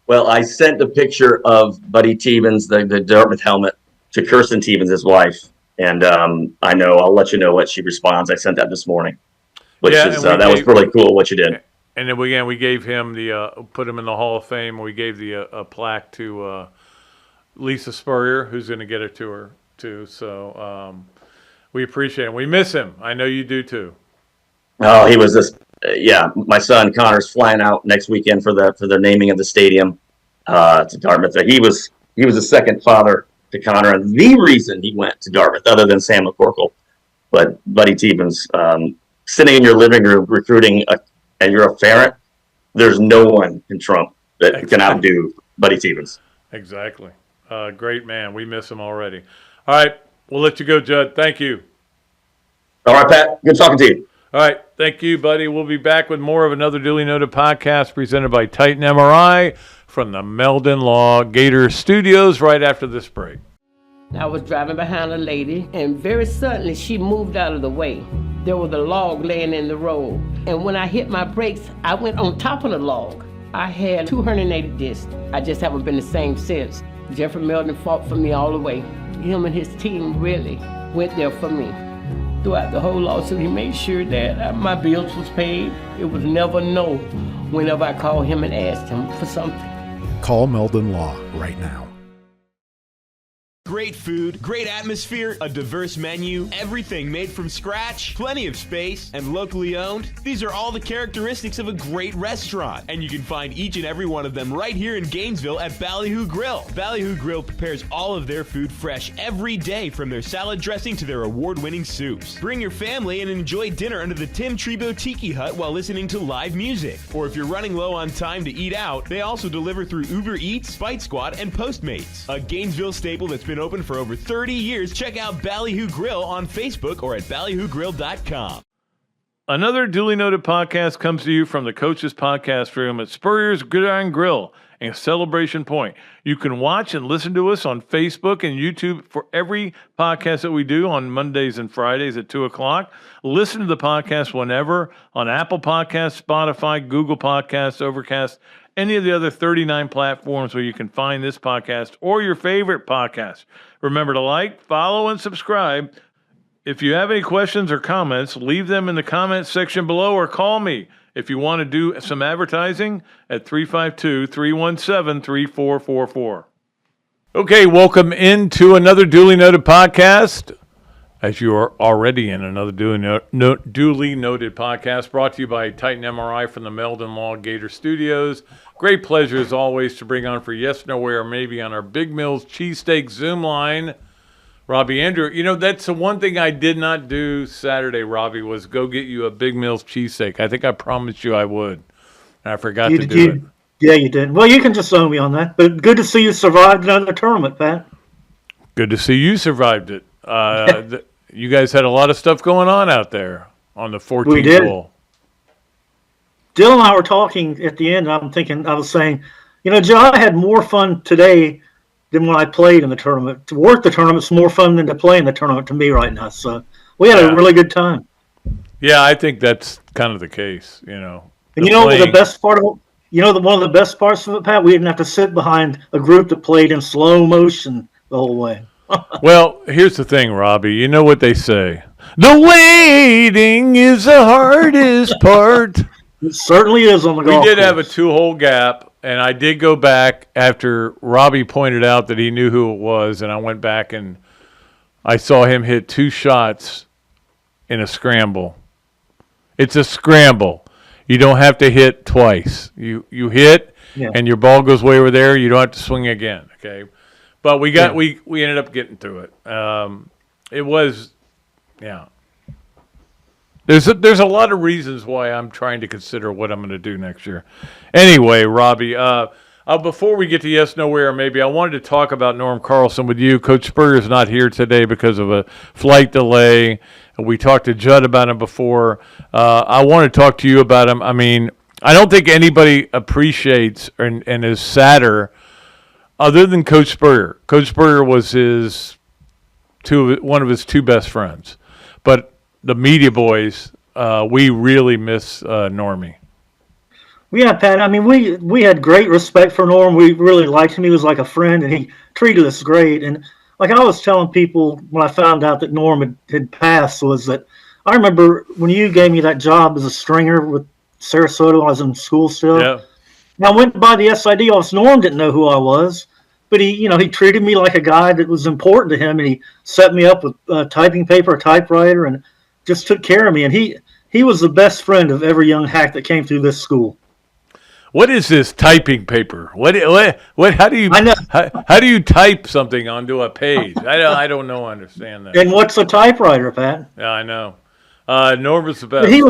Speaker 5: Well, I sent a picture of Buddy Tevens, the Dartmouth helmet, to Kirsten Tevens, his wife, and I'll let you know what she responds. I sent that this morning, which was really cool what you did.
Speaker 1: And then we gave him put him in the Hall of Fame. We gave a plaque to Lisa Spurrier, who's going to get it to her too. So we appreciate him. We miss him. I know you do too.
Speaker 5: Oh, he was this. My son Connor's flying out next weekend for the naming of the stadium to Dartmouth. He was a second father to Connor, and the reason he went to Dartmouth, other than Sam McCorkle, but Buddy Tevens, sitting in your living room recruiting and you're a parent, there's no one in Trump that can outdo Buddy Tevens.
Speaker 1: Exactly. Great man. We miss him already. All right. We'll let you go, Judd. Thank you.
Speaker 5: All right, Pat. Good talking to you.
Speaker 1: All right. Thank you, buddy. We'll be back with more of another Duly Noted podcast presented by Titan MRI from the Meldon Law Gator Studios right after this break.
Speaker 2: I was driving behind a lady, and very suddenly she moved out of the way. There was a log laying in the road, and when I hit my brakes, I went on top of the log. I had 280 discs. I just haven't been the same since. Jeffrey Meldon fought for me all the way. Him and his team really went there for me. Throughout the whole lawsuit, he made sure that my bills was paid. It was never no whenever I called him and asked him for something.
Speaker 3: Call Meldon Law right now.
Speaker 6: Great food, great atmosphere, a diverse menu, everything made from scratch, plenty of space, and locally owned. These are all the characteristics of a great restaurant, and you can find each and every one of them right here in Gainesville at Ballyhoo Grill. Ballyhoo Grill prepares all of their food fresh every day, from their salad dressing to their award-winning soups. Bring your family and enjoy dinner under the Tim Trebo Tiki Hut while listening to live music. Or if you're running low on time to eat out, they also deliver through Uber Eats, Bite Squad, and Postmates. A Gainesville staple that's been open for over 30 years. Check out Ballyhoo Grill on Facebook or at ballyhoogrill.com.
Speaker 1: Another duly noted podcast comes to you from the Coach's Podcast Room at Spurrier's Gridiron Grill and Celebration Point. You can watch and listen to us on Facebook and YouTube for every podcast that we do on Mondays and Fridays at 2 o'clock. Listen to the podcast whenever on Apple Podcasts, Spotify, Google Podcasts, Overcast, any of the other 39 platforms where you can find this podcast or your favorite podcast. Remember to like, follow, and subscribe. If you have any questions or comments, leave them in the comments section below or call me if you want to do some advertising at 352-317-3444. Okay, welcome into another duly noted podcast. As you are already in another duly noted podcast brought to you by Titan MRI from the Meldon Law Gator Studios. Great pleasure as always to bring on for Yes, Nowhere, maybe on our Big Mills Cheesesteaks Zoom line, Robbie Andrew. You know, that's the one thing I did not do Saturday, Robbie, was go get you a Big Mills cheesesteak. I think I promised you I would, and I forgot to do it.
Speaker 7: Yeah, you did. Well, you can just own me on that. But good to see you survived another tournament, Pat.
Speaker 1: Good to see you survived it. You guys had a lot of stuff going on out there on the 14th
Speaker 7: We did.
Speaker 1: hole.
Speaker 7: Dylan and I were talking at the end. I was saying, you know, Joe, I had more fun today than when I played in the tournament. To work the tournament's more fun than to play in the tournament to me right now. So we had a really good time.
Speaker 1: Yeah, I think that's kind of the case, you know.
Speaker 7: And you know what the best part of it? You know, one of the best parts of it, Pat, we didn't have to sit behind a group that played in slow motion the whole way.
Speaker 1: Well, here's the thing, Robbie. You know what they say. The waiting is the hardest part.
Speaker 7: It certainly is on the golf
Speaker 1: We did
Speaker 7: course.
Speaker 1: have a 2-hole gap, and I did go back after Robbie pointed out that he knew who it was, and I went back and I saw him hit 2 shots in a scramble. It's a scramble. You don't have to hit twice. You hit, and your ball goes way over there. You don't have to swing again, okay? But we ended up getting through it. It was, There's a lot of reasons why I'm trying to consider what I'm going to do next year. Anyway, Robbie, before we get to Yes, Nowhere, maybe I wanted to talk about Norm Carlson with you. Coach Spurrier is not here today because of a flight delay. We talked to Judd about him before. I want to talk to you about him. I mean, I don't think anybody appreciates and is sadder other than Coach Spurrier. Coach Spurrier was one of his 2 best friends. But the media boys, we really miss Normie.
Speaker 7: Yeah, Pat. I mean, we had great respect for Norm. We really liked him. He was like a friend, and he treated us great. And like I was telling people when I found out that Norm had passed, was that I remember when you gave me that job as a stringer with Sarasota when I was in school still.
Speaker 1: Yeah.
Speaker 7: I went by the SID office. Norm didn't know who I was, but he treated me like a guy that was important to him, and he set me up with typing paper, a typewriter, and just took care of me. And he was the best friend of every young hack that came through this school.
Speaker 1: What is this typing paper? How do you how do you type something onto a page? I don't understand that.
Speaker 7: And what's a typewriter, Pat?
Speaker 1: Yeah, I know. Norm was the best.
Speaker 7: But he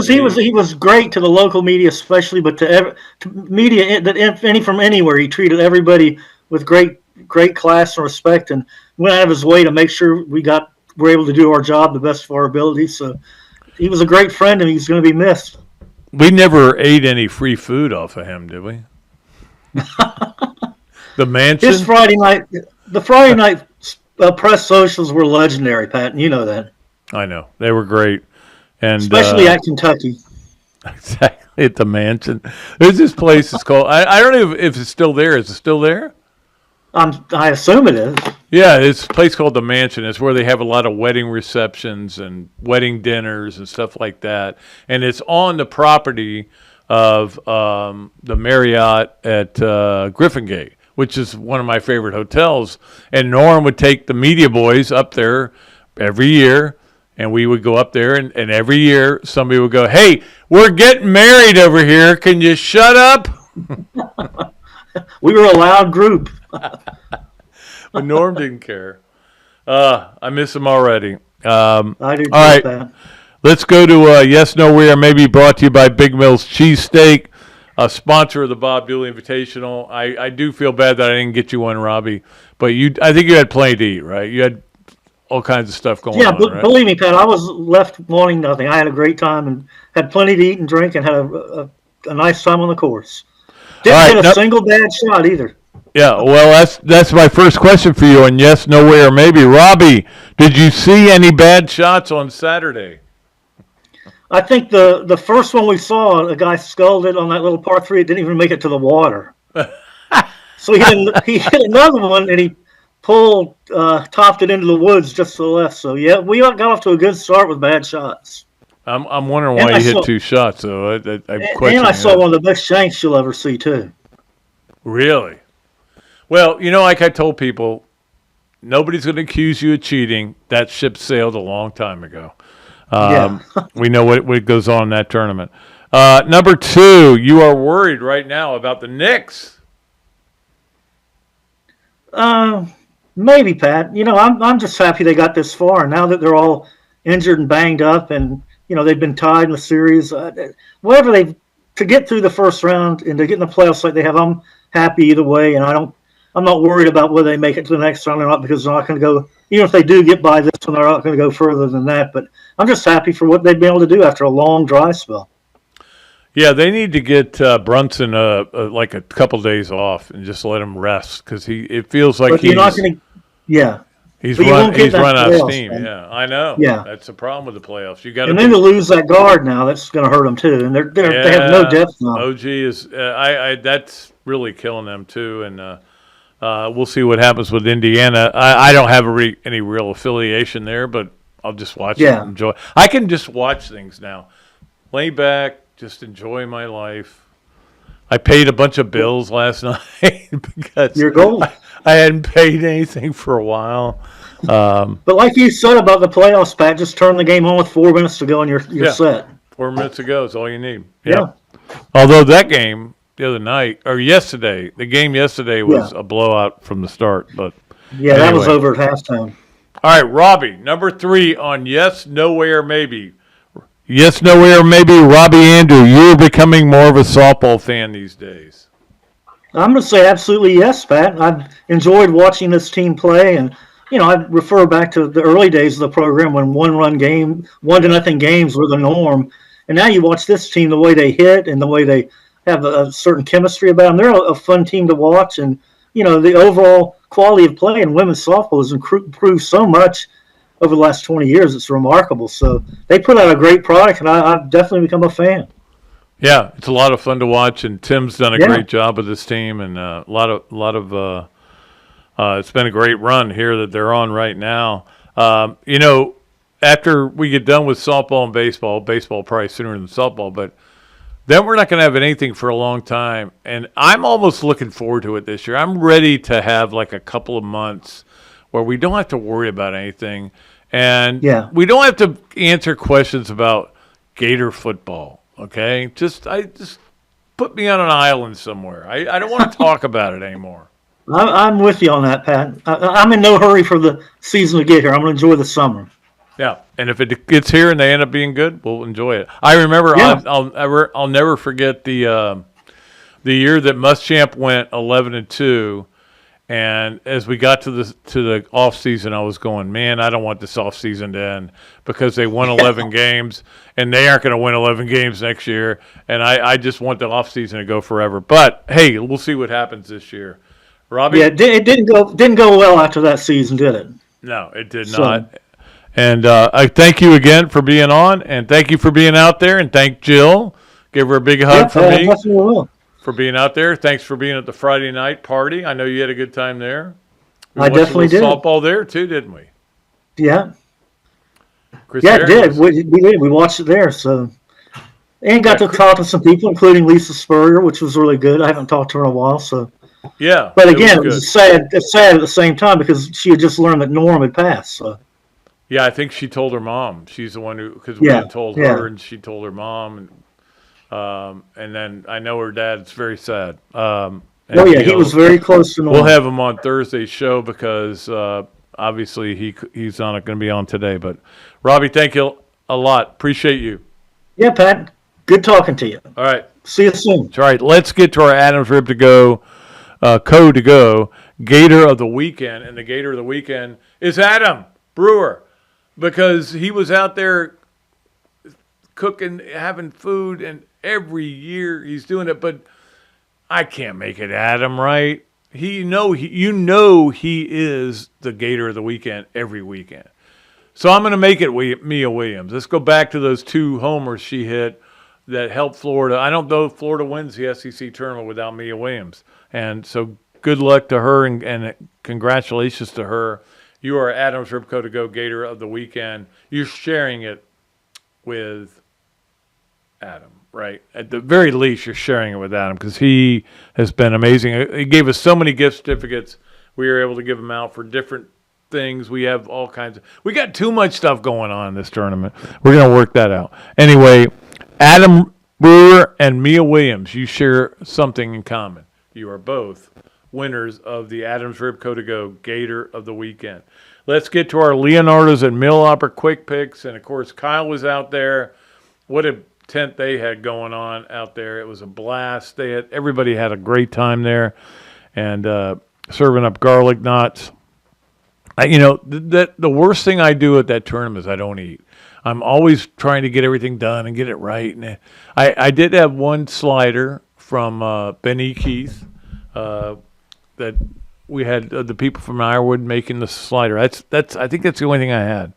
Speaker 7: was great to the local media, especially, but to media that from anywhere. He treated everybody with great class and respect, and went out of his way to make sure we're able to do our job the best of our ability. So he was a great friend, and he's going to be missed.
Speaker 1: We never ate any free food off of him, did we? The mansion.
Speaker 7: The Friday night press socials were legendary, Pat, and you know that.
Speaker 1: I know they were great, and
Speaker 7: especially at Kentucky.
Speaker 1: Exactly, at the mansion. There's this place. It's called. I don't know if it's still there. Is it still there?
Speaker 7: I assume it is.
Speaker 1: Yeah, it's a place called the Mansion. It's where they have a lot of wedding receptions and wedding dinners and stuff like that. And it's on the property of the Marriott at Griffin Gate, which is one of my favorite hotels. And Norm would take the media boys up there every year, and we would go up there, and every year somebody would go, "Hey, we're getting married over here. Can you shut up?"
Speaker 7: We were a loud group.
Speaker 1: But Norm didn't care. I miss him already.
Speaker 7: I do too,
Speaker 1: all right,
Speaker 7: Pat.
Speaker 1: Let's go to Yes, Nowhere, maybe brought to you by Big Mills Cheesesteak, a sponsor of the Bob Dooley Invitational. I do feel bad that I didn't get you one, Robbie, but I think you had plenty to eat, right? You had all kinds of stuff going
Speaker 7: Yeah,
Speaker 1: on.
Speaker 7: but
Speaker 1: Right?
Speaker 7: believe me, Pat, I was left wanting nothing. I had a great time and had plenty to eat and drink and had a nice time on the course. Didn't
Speaker 1: All right,
Speaker 7: get a
Speaker 1: no-
Speaker 7: single bad shot either.
Speaker 1: Yeah, well, that's my first question for you. And yes, no way, or maybe, Robbie, did you see any bad shots on Saturday?
Speaker 7: I think the first one we saw, a guy sculled it on that little par three. It didn't even make it to the water. So he hit another one and he topped it into the woods just to the left. So yeah, we got off to a good start with bad shots.
Speaker 1: I'm wondering why you hit 2 shots. So I'm questioning
Speaker 7: And I saw
Speaker 1: that.
Speaker 7: one of the best shanks you'll ever see too.
Speaker 1: Really? Well, like I told people, nobody's going to accuse you of cheating. That ship sailed a long time ago. We know what goes on in that tournament. Number 2, you are worried right now about the Knicks.
Speaker 7: Maybe, Pat. I'm just happy they got this far. Now that they're all injured and banged up, and they've been tied in the series. Whatever to get through the first round and to get in the playoffs like they have, I'm happy either way. And I'm not worried about whether they make it to the next round or not, because they're not going to go. Even if they do get by this one, they're not going to go further than that. But I'm just happy for what they've been able to do after a long dry spell.
Speaker 1: Yeah, they need to get Brunson like a couple days off and just let him rest, because it feels like
Speaker 7: But you're not going to. Yeah.
Speaker 1: He's
Speaker 7: But you
Speaker 1: run
Speaker 7: won't get that
Speaker 1: out of
Speaker 7: playoffs,
Speaker 1: steam.
Speaker 7: man.
Speaker 1: Yeah, I know.
Speaker 7: Yeah.
Speaker 1: That's the problem with the playoffs. You got to.
Speaker 7: And then to lose that guard now, that's going to hurt them too. And they have no depth now.
Speaker 1: OG is that's really killing them too, and we'll see what happens with Indiana. I don't have any real affiliation there, but I'll just watch it and enjoy. I can just watch things now, lay back, just enjoy my life. I paid a bunch of bills last night because
Speaker 7: Your goal.
Speaker 1: I hadn't paid anything for a while.
Speaker 7: But like you said about the playoffs, Pat, just turn the game on with 4 minutes to go and you're set.
Speaker 1: 4 minutes to go is all you need.
Speaker 7: Yeah.
Speaker 1: Although that game the other night, or yesterday, the game yesterday was a blowout from the start. But
Speaker 7: that was over at halftime.
Speaker 1: All right, Robbie, number 3 on yes, no way, or maybe. Yes, no way, or maybe, Robbie Andrew, you're becoming more of a softball fan these days.
Speaker 7: I'm going to say absolutely yes, Pat. I've enjoyed watching this team play, and I refer back to the early days of the program when 1-0 games were the norm, and now you watch this team, the way they hit and the way they have a certain chemistry about them. They're a fun team to watch, and the overall quality of play in women's softball has improved so much over the last 20 years. It's remarkable. So they put out a great product, and I've definitely become a fan.
Speaker 1: Yeah, it's a lot of fun to watch, and Tim's done a great job with this team, and a lot of it's been a great run here that they're on right now. After we get done with softball and baseball probably sooner than softball, but then we're not going to have anything for a long time, and I'm almost looking forward to it this year. I'm ready to have like a couple of months where we don't have to worry about anything, and we don't have to answer questions about Gator football. Okay, just put me on an island somewhere. I don't want to talk about it anymore.
Speaker 7: I'm with you on that, Pat. I'm in no hurry for the season to get here. I'm going to enjoy the summer.
Speaker 1: Yeah, and if it gets here and they end up being good, we'll enjoy it. I remember I'll never forget the year that Muschamp went 11-2. And as we got to the off season, I was going, man, I don't want this off season to end, because they won 11 games, and they aren't going to win 11 games next year. And I just want the off season to go forever. But hey, we'll see what happens this year. Robbie,
Speaker 7: it didn't go well after that season, did it?
Speaker 1: No, it did not. And I thank you again for being on, and thank you for being out there, and thank Jill. Give her a big hug for me.
Speaker 7: Definitely will.
Speaker 1: For being out there. Thanks for being at the Friday night party. I know you had a good time there.
Speaker 7: I definitely did.
Speaker 1: Softball there too, didn't we?
Speaker 7: Yeah.
Speaker 1: Chris
Speaker 7: it did. We did. We watched it there. So, and got to talk to some people, including Lisa Spurrier, which was really good. I haven't talked to her in a while. So.
Speaker 1: Yeah.
Speaker 7: But again, it was sad. It's sad at the same time because she had just learned that Norm had passed. So.
Speaker 1: Yeah, I think she told her mom. She's the one who, because we had told her, and she told her mom, and then I know her dad's very sad.
Speaker 7: He was very close to Norm.
Speaker 1: We'll have him on Thursday's show because obviously he's not going to be on today. But Robbie, thank you a lot. Appreciate you.
Speaker 7: Yeah, Pat. Good talking to you.
Speaker 1: All right.
Speaker 7: See you soon.
Speaker 1: All right. Let's get to our Adams Rib to Go code to go Gator of the weekend, and the Gator of the weekend is Adam. Brewer, because he was out there cooking, having food, and every year he's doing it. But I can't make it Adam, right? You know he is the Gator of the weekend every weekend. So I'm going to make it Mia Williams. Let's go back to those 2 homers she hit that helped Florida. I don't know if Florida wins the SEC tournament without Mia Williams. And so good luck to her and congratulations to her. You are Adam's Ribco to Go Gator of the weekend. You're sharing it with Adam, right? At the very least, you're sharing it with Adam because he has been amazing. He gave us so many gift certificates. We were able to give them out for different things. We have all kinds of. We got too much stuff going on in this tournament. We're going to work that out. Anyway, Adam Brewer and Mia Williams, you share something in common. You are both winners of the Adams Ribco to Go Gator of the weekend. Let's get to our Leonardo's and Millhopper quick picks. And, of course, Kyle was out there. What a tent they had going on out there. It was a blast. Everybody had a great time there and serving up garlic knots. The worst thing I do at that tournament is I don't eat. I'm always trying to get everything done and get it right. And I did have one slider from Benny Keith that we had the people from Irewood making the slider. I think that's the only thing I had.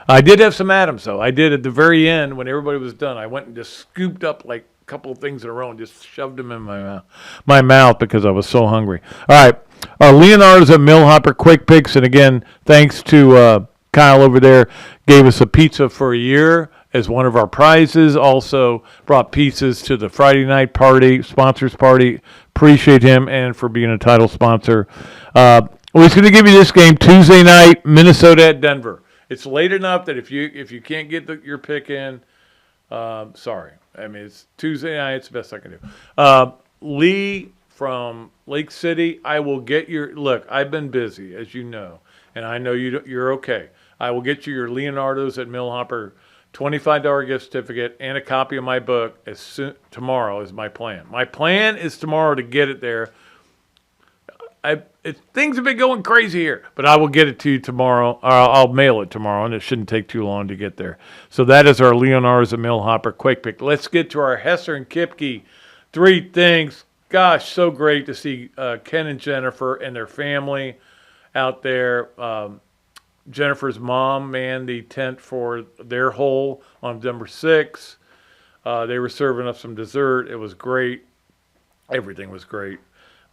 Speaker 1: I did have some Adams, though. I did at the very end when everybody was done. I went and just scooped up like a couple of things in a row and just shoved them in my mouth because I was so hungry. All right, our Leonardo's at Millhopper quick picks, and again, thanks to Kyle over there, gave us a pizza for a year as one of our prizes. Also brought pizzas to the Friday night party, sponsors party. Appreciate him and for being a title sponsor. We're going to give you this game Tuesday night, Minnesota at Denver. It's late enough that if you can't get your pick in, sorry. I mean, it's Tuesday night. It's the best I can do. Lee from Lake City, I will get your – look, I've been busy, as you know, and I know you're okay. I will get you your Leonardo's at Millhopper $25 gift certificate and a copy of my book tomorrow is my plan. My plan is tomorrow to get it there. Things have been going crazy here, but I will get it to you tomorrow. I'll mail it tomorrow, and it shouldn't take too long to get there. So that is our Leonardo's and Millhopper quick pick. Let's get to our Hesser and Kipke 3 things. Gosh, so great to see Ken and Jennifer and their family out there. Jennifer's mom manned the tent for their hole on November 6th. They were serving up some dessert. It was great. Everything was great.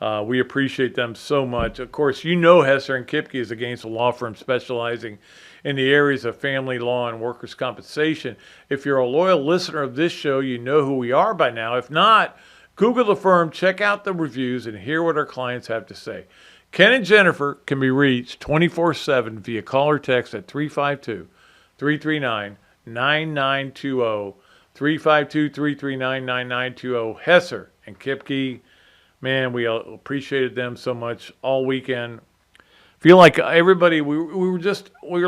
Speaker 1: We appreciate them so much. Of course, you know Hesser and Kipke is against a law firm specializing in the areas of family law and workers' compensation. If you're a loyal listener of this show, you know who we are by now. If not, Google the firm, check out the reviews, and hear what our clients have to say. Ken and Jennifer can be reached 24/7 via call or text at 352-339-9920, 352-339-9920. Hesser and Kipke, man, we appreciated them so much all weekend. Feel like everybody, we were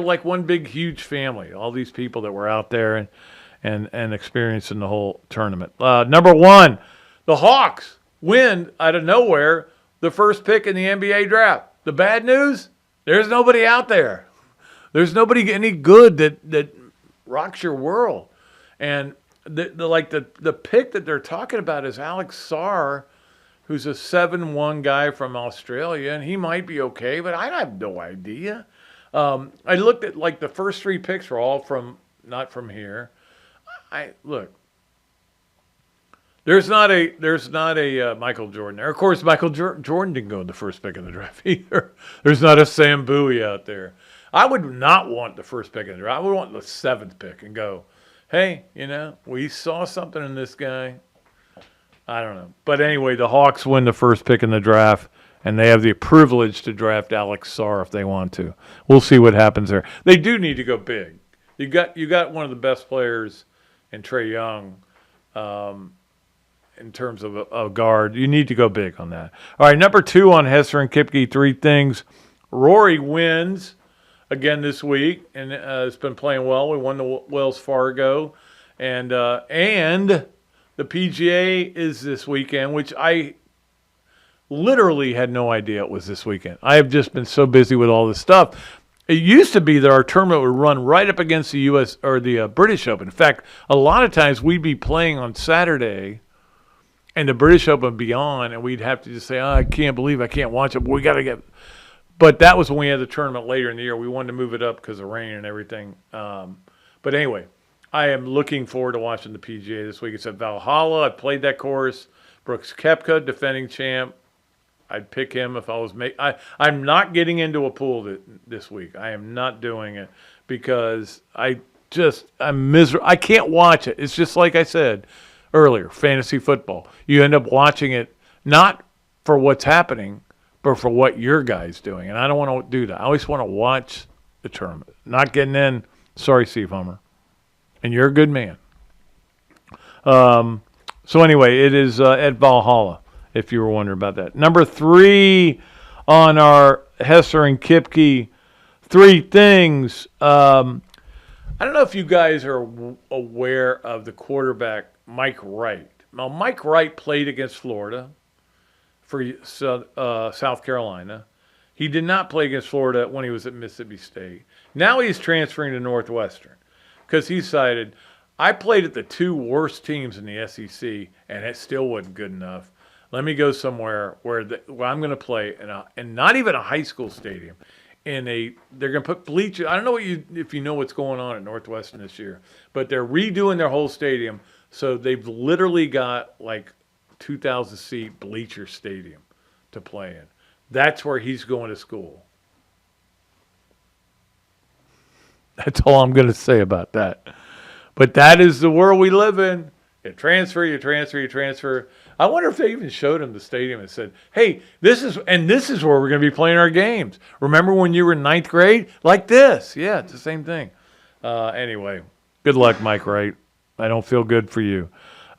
Speaker 1: like one big, huge family. All these people that were out there and experiencing the whole tournament. Number 1, the Hawks win out of nowhere the first pick in the NBA draft. The bad news, there's nobody out there. There's nobody any good that rocks your world. And the pick that they're talking about is Alex Sarr, who's a 7'1" guy from Australia, and he might be okay, but I have no idea. I looked at the first 3 picks were all not from here. Look. There's not a Michael Jordan there. Of course, Michael Jordan didn't go in the first pick of the draft either. There's not a Sam Bowie out there. I would not want the first pick in the draft. I would want the 7th pick and go, hey, we saw something in this guy. I don't know. But anyway, the Hawks win the first pick in the draft, and they have the privilege to draft Alex Sarr if they want to. We'll see what happens there. They do need to go big. You got one of the best players in Trae Young. In terms of a guard, you need to go big on that. All right, number 2 on Hesser and Kipke, 3 things. Rory wins again this week, and has been playing well. We won the Wells Fargo, and the PGA is this weekend, which I literally had no idea it was this weekend. I have just been so busy with all this stuff. It used to be that our tournament would run right up against the U.S. or the British Open. In fact, a lot of times we'd be playing on Saturday, and the British Open would be on, and we'd have to just say, I can't believe I can't watch it. But we got to get. But that was when we had the tournament later in the year. We wanted to move it up because of rain and everything. But anyway, I am looking forward to watching the PGA this week. It's at Valhalla. I played that course. Brooks Koepka, defending champ. I'd pick him if I was I'm not getting into a pool this week. I am not doing it because I'm miserable. I can't watch it. It's just like I said earlier, fantasy football. You end up watching it not for what's happening, but for what your guy's doing. And I don't want to do that. I always want to watch the tournament. Not getting in. Sorry, Steve Hummer. And you're a good man. So anyway, it is at Valhalla, if you were wondering about that. Number 3 on our Hesser and Kipke 3 things. I don't know if you guys are aware of the quarterback, Mike Wright. Now, Mike Wright played against Florida for South Carolina. He did not play against Florida when he was at Mississippi State. Now he's transferring to Northwestern because he decided, I played at the 2 worst teams in the SEC, and it still wasn't good enough. Let me go somewhere where I'm going to play in not even a high school stadium. They're going to put bleachers. I don't know if you know what's going on at Northwestern this year, but they're redoing their whole stadium. So they've literally got like 2,000 seat bleacher stadium to play in. That's where he's going to school. That's all I'm going to say about that. But that is the world we live in. You transfer. I wonder if they even showed him the stadium and said, hey, this is where we're going to be playing our games. Remember when you were in 9th grade? Like this. Yeah, it's the same thing. Anyway, good luck, Mike Wright. I don't feel good for you.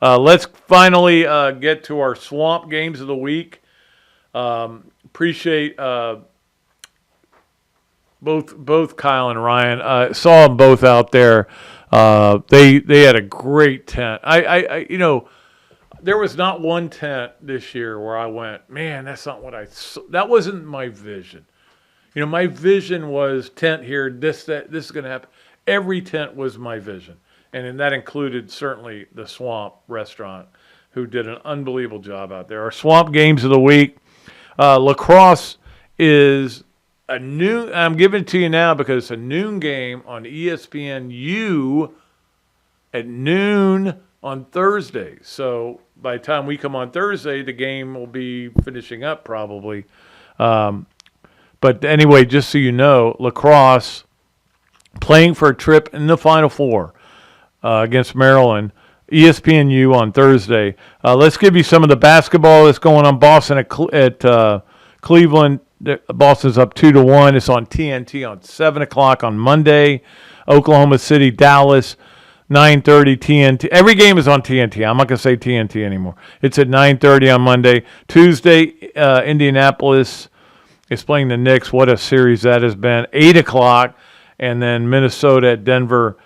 Speaker 1: Let's finally get to our swamp games of the week. Appreciate both Kyle and Ryan. Saw them both out there. They had a great tent. I there was not one tent this year where I went, man, that's not what that wasn't my vision. My vision was tent here, this is going to happen. Every tent was my vision. And that included certainly the Swamp Restaurant, who did an unbelievable job out there. Our Swamp games of the week. Lacrosse is a noon. I'm giving it to you now because it's a noon game on ESPNU at noon on Thursday. So by the time we come on Thursday, the game will be finishing up probably. But anyway, just so you know, Lacrosse playing for a trip in the Final Four against Maryland. ESPNU on Thursday. Let's give you some of the basketball that's going on. Boston at Cleveland. Boston's up 2-1. It's on TNT on 7 o'clock on Monday. Oklahoma City, Dallas, 9:30 TNT. Every game is on TNT. I'm not going to say TNT anymore. It's at 9:30 on Monday. Tuesday, Indianapolis is playing the Knicks. What a series that has been. 8 o'clock. And then Minnesota at Denver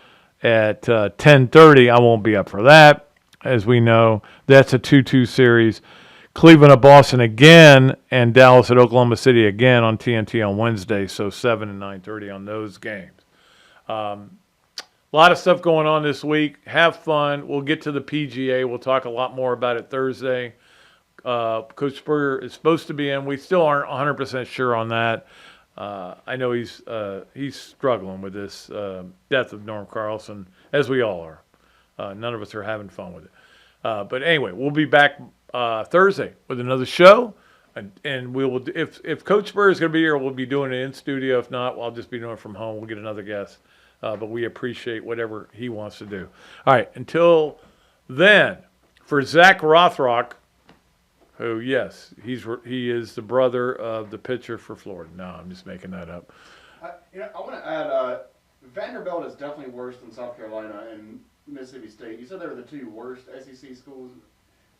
Speaker 1: at 10:30. I won't be up for that, as we know. That's a 2-2 series. Cleveland at Boston again, and Dallas at Oklahoma City again on TNT on Wednesday. So 7 and 9:30 on those games. A lot of stuff going on this week. Have fun. We'll get to the PGA. We'll talk a lot more about it Thursday. Coach Spurrier is supposed to be in. We still aren't 100% sure on that. I know he's struggling with this death of Norm Carlson, as we all are. None of us are having fun with it. But anyway, we'll be back Thursday with another show, and we will. If Coach Spurrier is going to be here, we'll be doing it in studio. If not, I'll just be doing it from home. We'll get another guest, but we appreciate whatever he wants to do. All right, until then, for Zach Rothrock. Who, yes, he is the brother of the pitcher for Florida. No, I'm just making that up.
Speaker 8: I want to add, Vanderbilt is definitely worse than South Carolina and Mississippi State. You said they were the 2 worst SEC schools.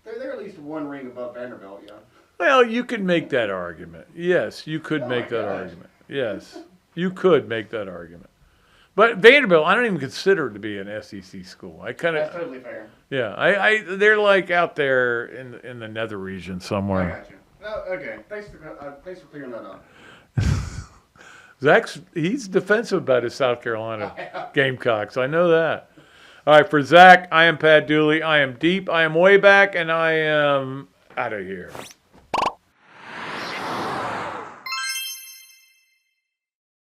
Speaker 8: They're at least 1 ring above Vanderbilt, yeah.
Speaker 1: Well, you could make that argument. Yes, you could make that argument. Yes, you could make that argument. But Vanderbilt, I don't even consider it to be an SEC school.
Speaker 8: That's totally fair.
Speaker 1: Yeah, they're like out there in the nether region somewhere.
Speaker 8: I got you. No, okay, thanks for clearing that up.
Speaker 1: He's defensive about his South Carolina Gamecocks. I know that. All right, for Zach, I am Pat Dooley. I am deep. I am way back, and I am out of here.